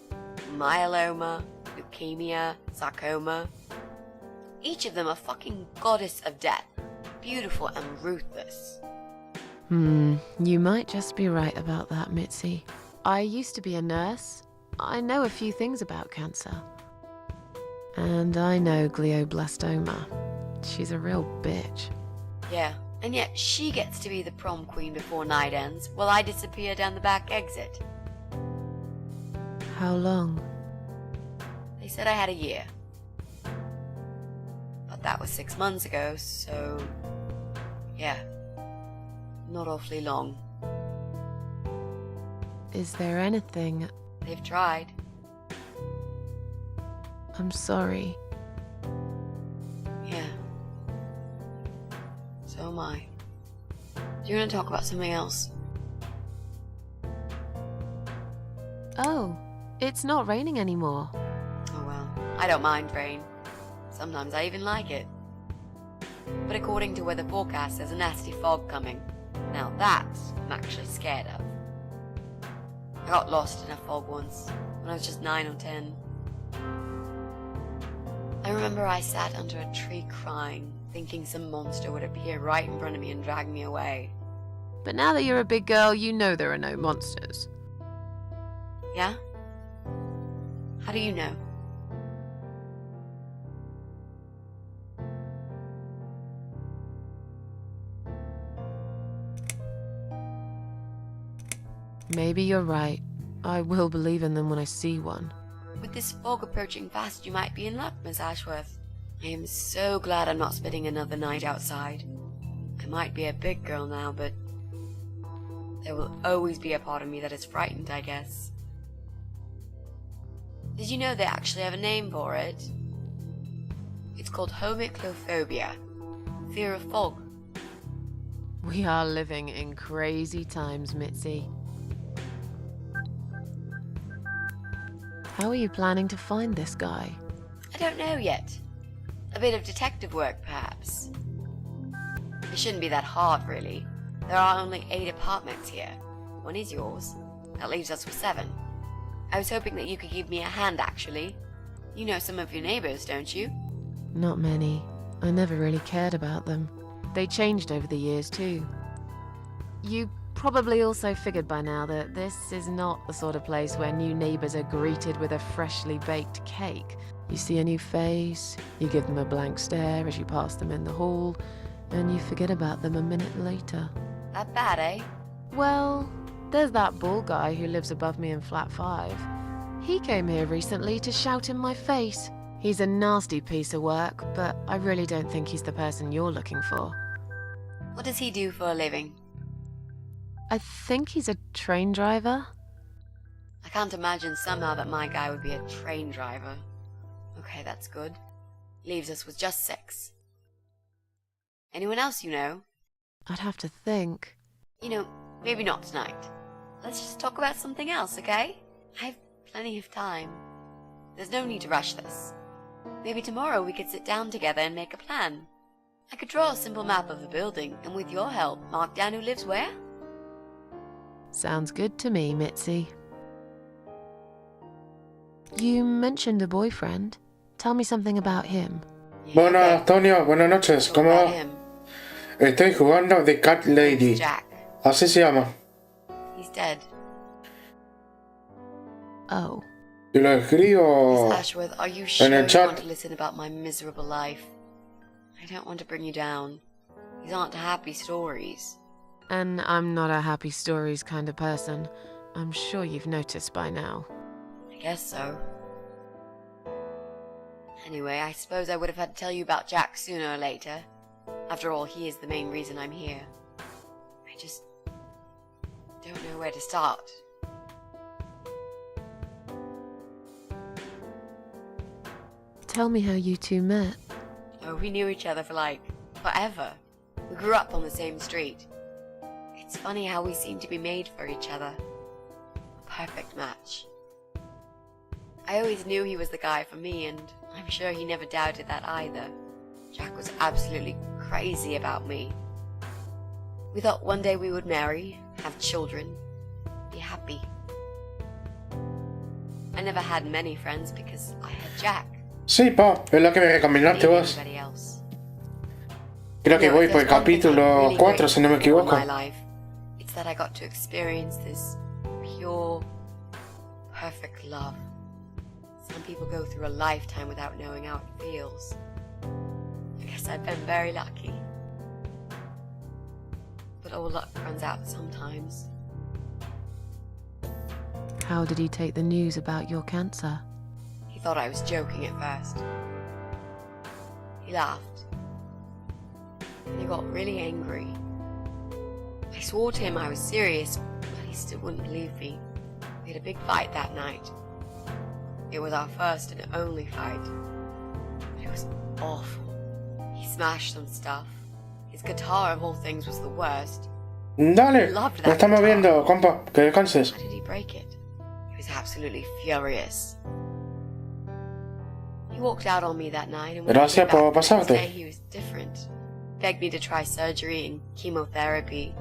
S5: myeloma, leukemia, sarcoma. Each of them a fucking goddess of death. Beautiful and ruthless.
S2: You might just be right about that, Mitzi. I used to be a nurse. I know a few things about cancer. And I know glioblastoma. She's a real bitch.
S5: Yeah, and yet she gets to be the prom queen before night ends, while I disappear down the back exit.
S2: How long?
S5: They said I had a year. But that was 6 months ago, so... yeah. Not awfully long.
S2: Is there anything...
S5: They've tried.
S2: I'm sorry.
S5: Yeah. So am I. Do you want to talk about something else?
S2: Oh, it's not raining anymore.
S5: Oh well, I don't mind rain. Sometimes I even like it. But according to weather forecast, there's a nasty fog coming. Now that I'm actually scared of. I got lost in a fog once, when I was just 9 or 10. I remember I sat under a tree crying, thinking some monster would appear right in front of me and drag me away.
S2: But now that you're a big girl, you know there are no monsters.
S5: Yeah? How do you know?
S2: Maybe you're right. I will believe in them when I see one.
S5: With this fog approaching fast, you might be in luck, Miss Ashworth. I am so glad I'm not spending another night outside. I might be a big girl now, but there will always be a part of me that is frightened, I guess. Did you know they actually have a name for it? It's called homiclophobia, fear of fog.
S2: We are living in crazy times, Mitzi. How are you planning to find this guy?
S5: I don't know yet. A bit of detective work, perhaps. It shouldn't be that hard, really. There are only 8 apartments here. One is yours. That leaves us with 7. I was hoping that you could give me a hand, actually. You know some of your neighbors, don't you?
S2: Not many. I never really cared about them. They changed over the years, too. You probably also figured by now that this is not the sort of place where new neighbors are greeted with a freshly baked cake. You see a new face, you give them a blank stare as you pass them in the hall, and you forget about them a minute later.
S5: That bad, eh?
S2: Well, there's that bald guy who lives above me in flat 5. He came here recently to shout in my face. He's a nasty piece of work, but I really don't think he's the person you're looking for.
S5: What does he do for a living?
S2: I think he's a train driver.
S5: I can't imagine somehow that my guy would be a train driver. Okay, that's good. Leaves us with just 6. Anyone else you know?
S2: I'd have to think.
S5: You know, maybe not tonight. Let's just talk about something else, okay? I have plenty of time. There's no need to rush this. Maybe tomorrow we could sit down together and make a plan. I could draw a simple map of the building, and with your help, mark down who lives where.
S2: Sounds good to me, Mitzi. You mentioned a boyfriend. Tell me something about him.
S5: Yeah,
S1: Bueno,
S5: okay.
S1: Antonio, buenas noches.
S5: Talk
S1: ¿Cómo
S5: about
S1: va?
S5: him.
S1: Estoy jugando de Cat Lady.
S5: Name's Jack.
S1: Así se llama.
S5: He's dead.
S2: Oh.
S1: Y lo escribo
S5: Miss Ashworth, are you sure
S1: en el
S5: you
S1: chat.
S5: want to listen about my miserable life? I don't want to bring you down. These aren't happy stories.
S2: And I'm not a happy stories kind of person. I'm sure you've noticed by now.
S5: I guess so. Anyway, I suppose I would have had to tell you about Jack sooner or later. After all, he is the main reason I'm here. I just don't know where to start.
S2: Tell me how you two met.
S5: Oh, we knew each other for like forever. We grew up on the same street. It's funny how we seem to be made for each other. A perfect match. I always knew he was the guy for me, and I'm sure he never doubted that either. Jack was absolutely crazy about me. We thought one day we would marry, have children, be happy. I never had many friends because I had Jack.
S1: Sí, pa, es la que me recomendaste vos.
S5: Anybody else.
S1: Creo que
S5: You know,
S1: voy
S5: if
S1: por el
S5: there's one thing I'm
S1: capítulo
S5: really
S1: 4,
S5: grateful
S1: si no me
S5: for in
S1: equivoco.
S5: my life, it's that I got to experience this pure, perfect love. Some people go through a lifetime without knowing how it feels. I guess I've been very lucky. But all luck runs out sometimes.
S2: How did he take the news about your cancer?
S5: He thought I was joking at first. He laughed. And he got really angry. I swore to him I was serious, but he still wouldn't believe me. We had a big fight that night. It was our first and only fight. It was awful. He smashed some stuff. His guitar of all things was the worst.
S1: Dale,
S5: Loved
S1: lo
S5: that
S1: estamos
S5: guitar.
S1: viendo, compa, que descanses.
S5: Why did he break it? He was absolutely furious. He walked out on me that night, and when
S1: Gracias
S5: he came
S1: por
S5: back the next
S1: pasarte.
S5: day, he was different. Begged me to try surgery and chemotherapy.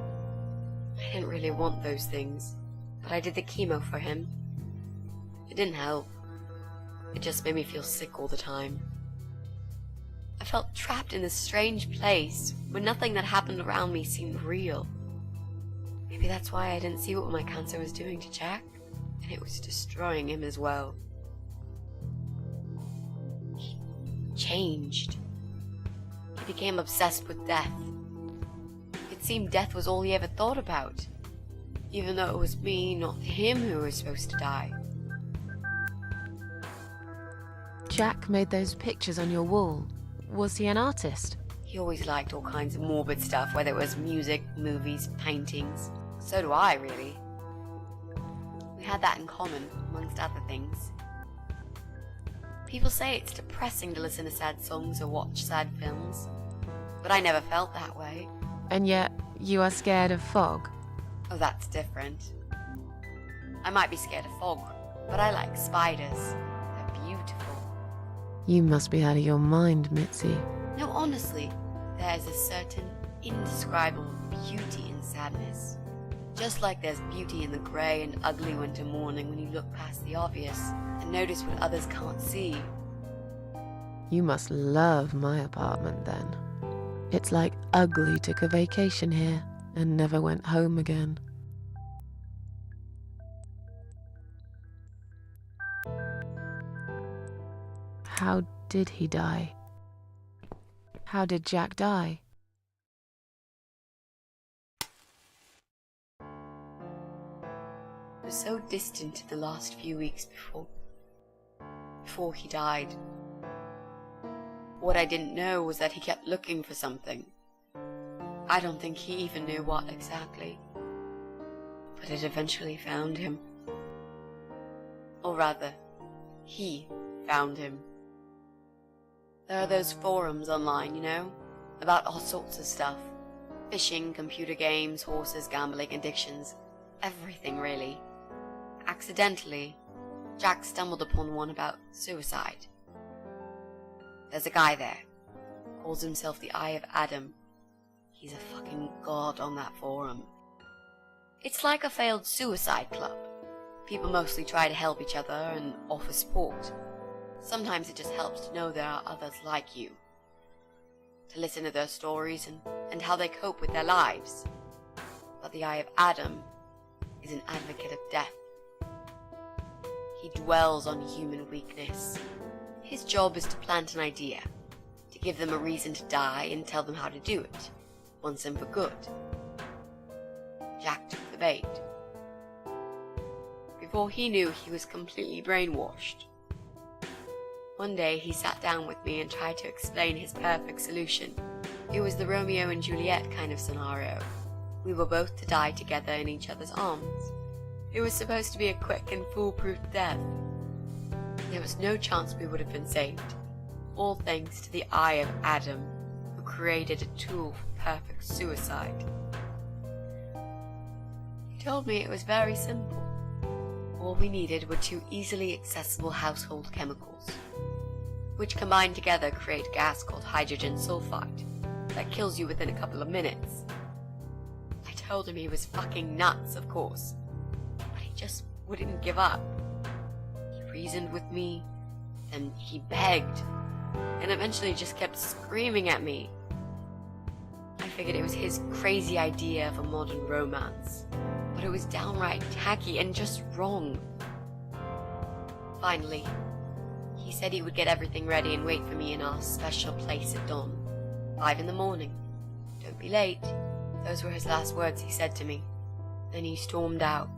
S5: I didn't really want those things, but I did the chemo for him. It didn't help. It just made me feel sick all the time. I felt trapped in this strange place where nothing that happened around me seemed real. Maybe that's why I didn't see what my cancer was doing to Jack, and it was destroying him as well. He changed. He became obsessed with death. It seemed death was all he ever thought about, even though it was me, not him, who was supposed to die.
S2: Jack made those pictures on your wall. Was he an artist?
S5: He always liked all kinds of morbid stuff, whether it was music, movies, paintings. So do I, really. We had that in common, amongst other things. People say it's depressing to listen to sad songs or watch sad films, but I never felt that way.
S2: And yet, you are scared of fog.
S5: Oh, that's different. I might be scared of fog, but I like spiders. They're beautiful.
S2: You must be out of your mind, Mitzi.
S5: No, honestly, there's a certain indescribable beauty in sadness. Just like there's beauty in the grey and ugly winter morning when you look past the obvious and notice what others can't see.
S2: You must love my apartment then. It's like Ugly took a vacation here and never went home again. How did he die? How did Jack die?
S5: It was so distant in the last few weeks before he died. What I didn't know was that he kept looking for something. I don't think he even knew what exactly. But it eventually found him. Or rather, he found him. There are those forums online, you know, about all sorts of stuff. Fishing, computer games, horses, gambling, addictions, everything really. Accidentally, Jack stumbled upon one about suicide. There's a guy there, calls himself the Eye of Adam. He's a fucking god on that forum. It's like a failed suicide club. People mostly try to help each other and offer support. Sometimes it just helps to know there are others like you. To listen to their stories and how they cope with their lives. But the Eye of Adam is an advocate of death. He dwells on human weakness. His job is to plant an idea, to give them a reason to die and tell them how to do it, once and for good. Jack took the bait. Before he knew, he was completely brainwashed. One day he sat down with me and tried to explain his perfect solution. It was the Romeo and Juliet kind of scenario. We were both to die together in each other's arms. It was supposed to be a quick and foolproof death. There was no chance we would have been saved. All thanks to the Eye of Adam, who created a tool for perfect suicide. He told me it was very simple. All we needed were 2 easily accessible household chemicals, which combined together create a gas called hydrogen sulfide that kills you within a couple of minutes. I told him he was fucking nuts, of course, but he just wouldn't give up. He reasoned with me, then he begged, and eventually just kept screaming at me. I figured it was his crazy idea of a modern romance, but it was downright tacky and just wrong. Finally, he said he would get everything ready and wait for me in our special place at dawn, 5 in the morning. Don't be late. Those were his last words he said to me. Then he stormed out.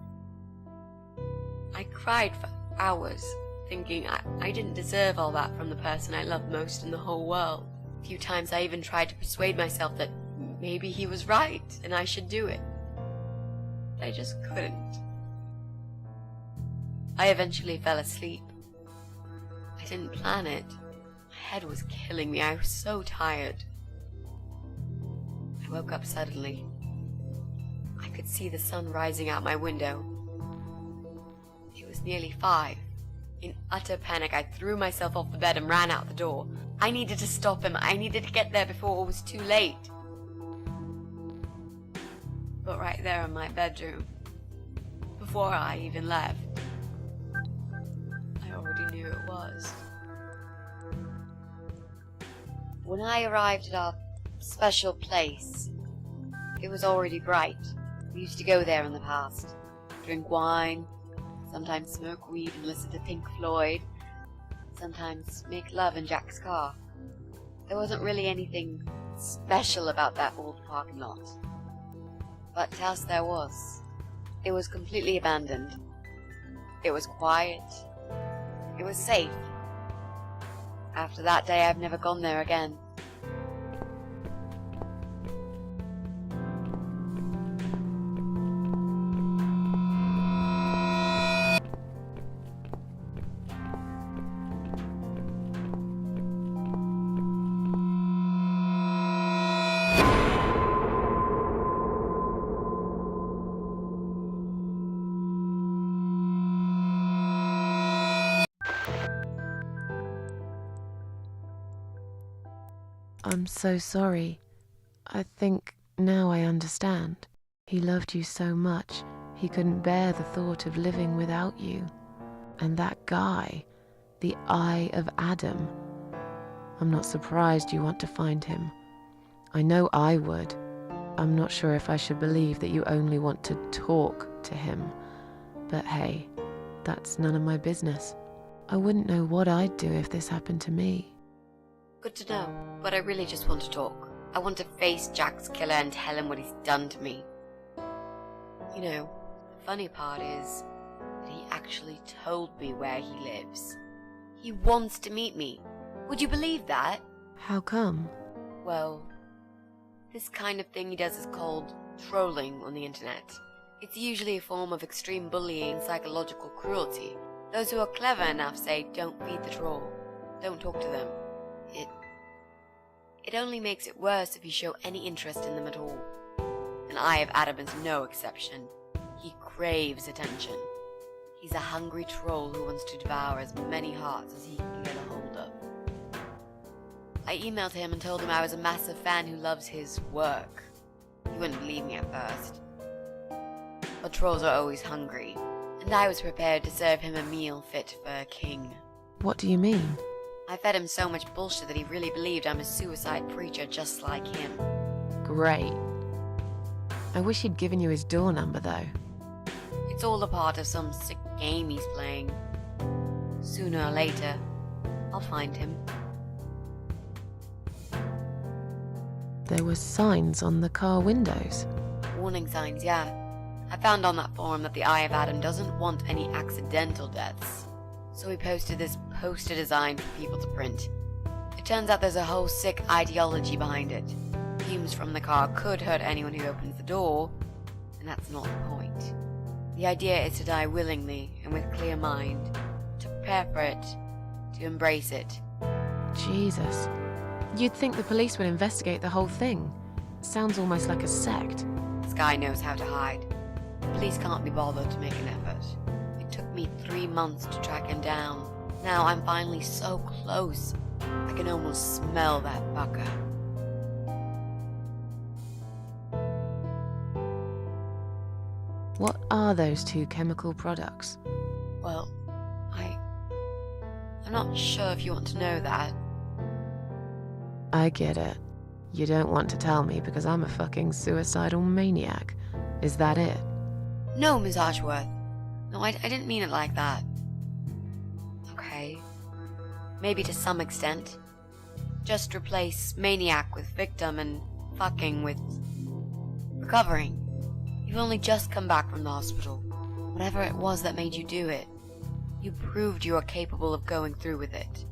S5: I cried for hours, thinking I didn't deserve all that from the person I loved most in the whole world. A few times I even tried to persuade myself that maybe he was right and I should do it. But I just couldn't. I eventually fell asleep. I didn't plan it. My head was killing me. I was so tired. I woke up suddenly. I could see the sun rising out my window. It was nearly 5. In utter panic, I threw myself off the bed and ran out the door. I needed to stop him. I needed to get there before it was too late. But right there in my bedroom, before I even left, I already knew it was. When I arrived at our special place, it was already bright. We used to go there in the past, drink wine, sometimes smoke weed and listen to Pink Floyd, sometimes make love in Jack's car. There wasn't really anything special about that old parking lot. But to us there was. It was completely abandoned. It was quiet. It was safe. After that day, I've never gone there again.
S2: I'm so sorry. I think now I understand. He loved you so much, he couldn't bear the thought of living without you. And that guy, the Eye of Adam. I'm not surprised you want to find him. I know I would. I'm not sure if I should believe that you only want to talk to him. But hey, that's none of my business. I wouldn't know what I'd do if this happened to me.
S5: Good to know, but I really just want to talk. I want to face Jack's killer and tell him what he's done to me. You know, the funny part is that he actually told me where he lives. He wants to meet me. Would you believe that?
S2: How come?
S5: Well, this kind of thing he does is called trolling on the internet. It's usually a form of extreme bullying and psychological cruelty. Those who are clever enough say, don't feed the troll. Don't talk to them. It only makes it worse if you show any interest in them at all. And Eye of Adam is no exception. He craves attention. He's a hungry troll who wants to devour as many hearts as he can get a hold of. I emailed him and told him I was a massive fan who loves his work. He wouldn't believe me at first. But trolls are always hungry, and I was prepared to serve him a meal fit for a king.
S2: What do you mean?
S5: I fed him so much bullshit that he really believed I'm a suicide preacher just like him.
S2: Great. I wish he'd given you his door number, though.
S5: It's all a part of some sick game he's playing. Sooner or later, I'll find him.
S2: There were signs on the car windows.
S5: Warning signs, yeah. I found on that forum that the Eye of Adam doesn't want any accidental deaths. So he posted this poster design for people to print. It turns out there's a whole sick ideology behind it. Fumes from the car could hurt anyone who opens the door, and that's not the point. The idea is to die willingly and with clear mind, to prepare for it, to embrace it.
S2: Jesus. You'd think the police would investigate the whole thing. Sounds almost like a sect.
S5: This guy knows how to hide. The police can't be bothered to make an effort. It took me 3 months to track him down. Now I'm finally so close. I can almost smell that fucker.
S2: What are those two chemical products?
S5: Well, I'm not sure if you want to know that.
S2: I get it. You don't want to tell me because I'm a fucking suicidal maniac. Is that it?
S5: No, Miss Ashworth. No, I didn't mean it like that. Okay. Maybe to some extent. Just replace maniac with victim and fucking with recovering. You've only just come back from the hospital. Whatever it was that made you do it, you proved you are capable of going through with it.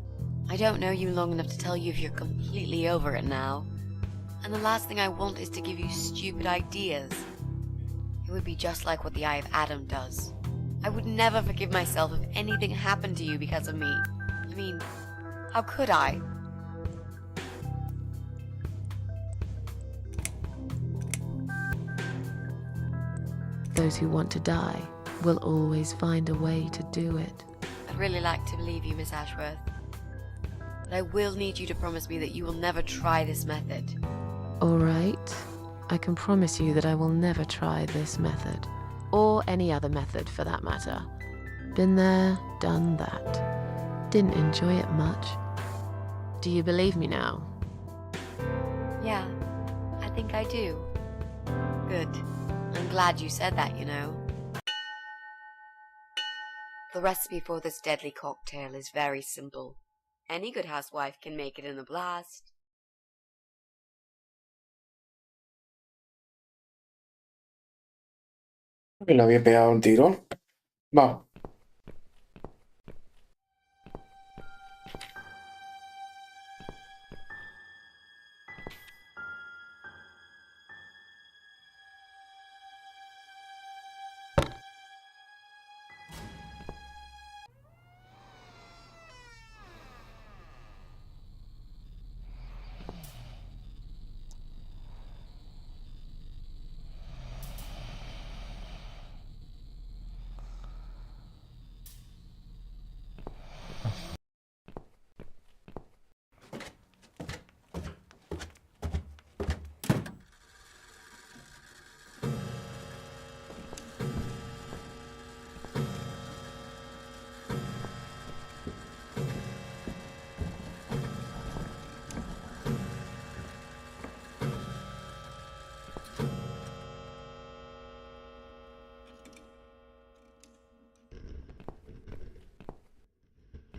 S5: I don't know you long enough to tell you if you're completely over it now. And the last thing I want is to give you stupid ideas. It would be just like what the Eye of Adam does. I would never forgive myself if anything happened to you because of me. I mean, how could I?
S2: Those who want to die will always find a way to do it.
S5: I'd really like to believe you, Miss Ashworth. But I will need you to promise me that you will never try this method.
S2: All right. I can promise you that I will never try this method. Or any other method, for that matter. Been there, done that. Didn't enjoy it much. Do you believe me now?
S5: Yeah, I think I do. Good. I'm glad you said that, you know. The recipe for this deadly cocktail is very simple. Any good housewife can make it in a blast.
S1: Que le había pegado un tiro. Va.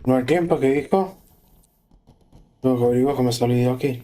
S1: No hay tiempo, ¿qué dijo? Luego averiguo que me he salido aquí.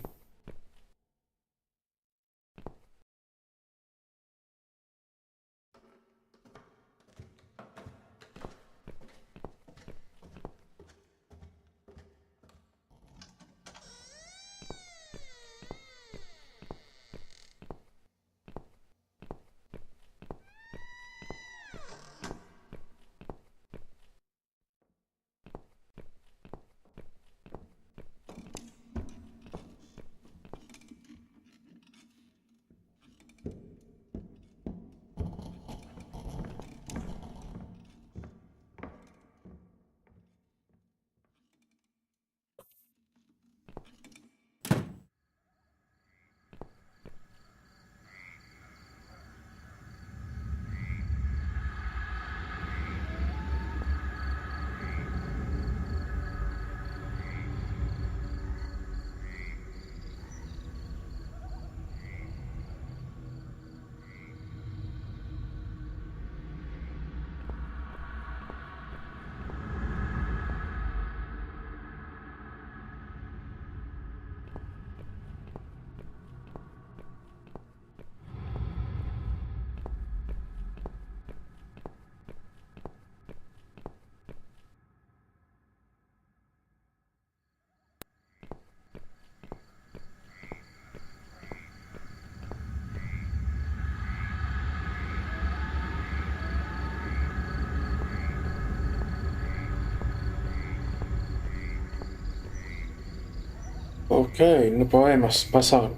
S1: Ok, no podemos pasar.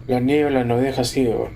S1: La niebla nos deja ciego.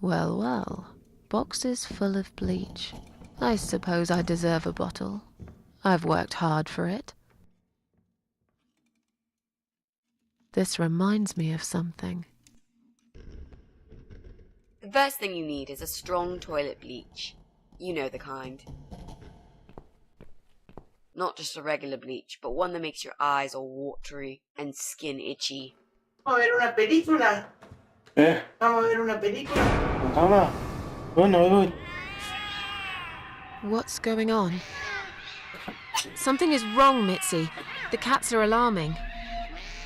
S2: Well, well. Boxes full of bleach. I suppose I deserve a bottle. I've worked hard for it. This reminds me of something.
S5: The first thing you need is a strong toilet bleach. You know the kind. Not just a regular bleach, but one that makes your eyes all watery and skin itchy.
S8: Vamos a ver una película. Vamos a ver una película.
S1: Toma. Bueno, voy.
S2: What's going on? Something is wrong, Mitzi. The cats are alarming.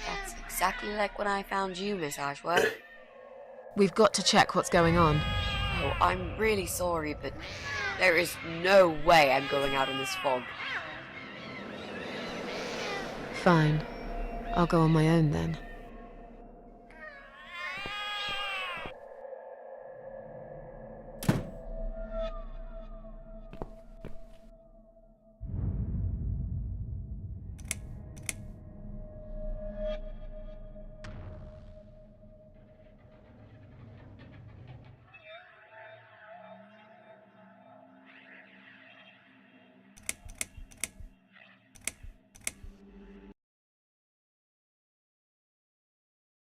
S5: That's exactly like when I found you, Miss Ashworth.
S2: We've got to check what's going on.
S5: Oh, I'm really sorry, but there is no way I'm going out in this fog.
S2: Fine. I'll go on my own then.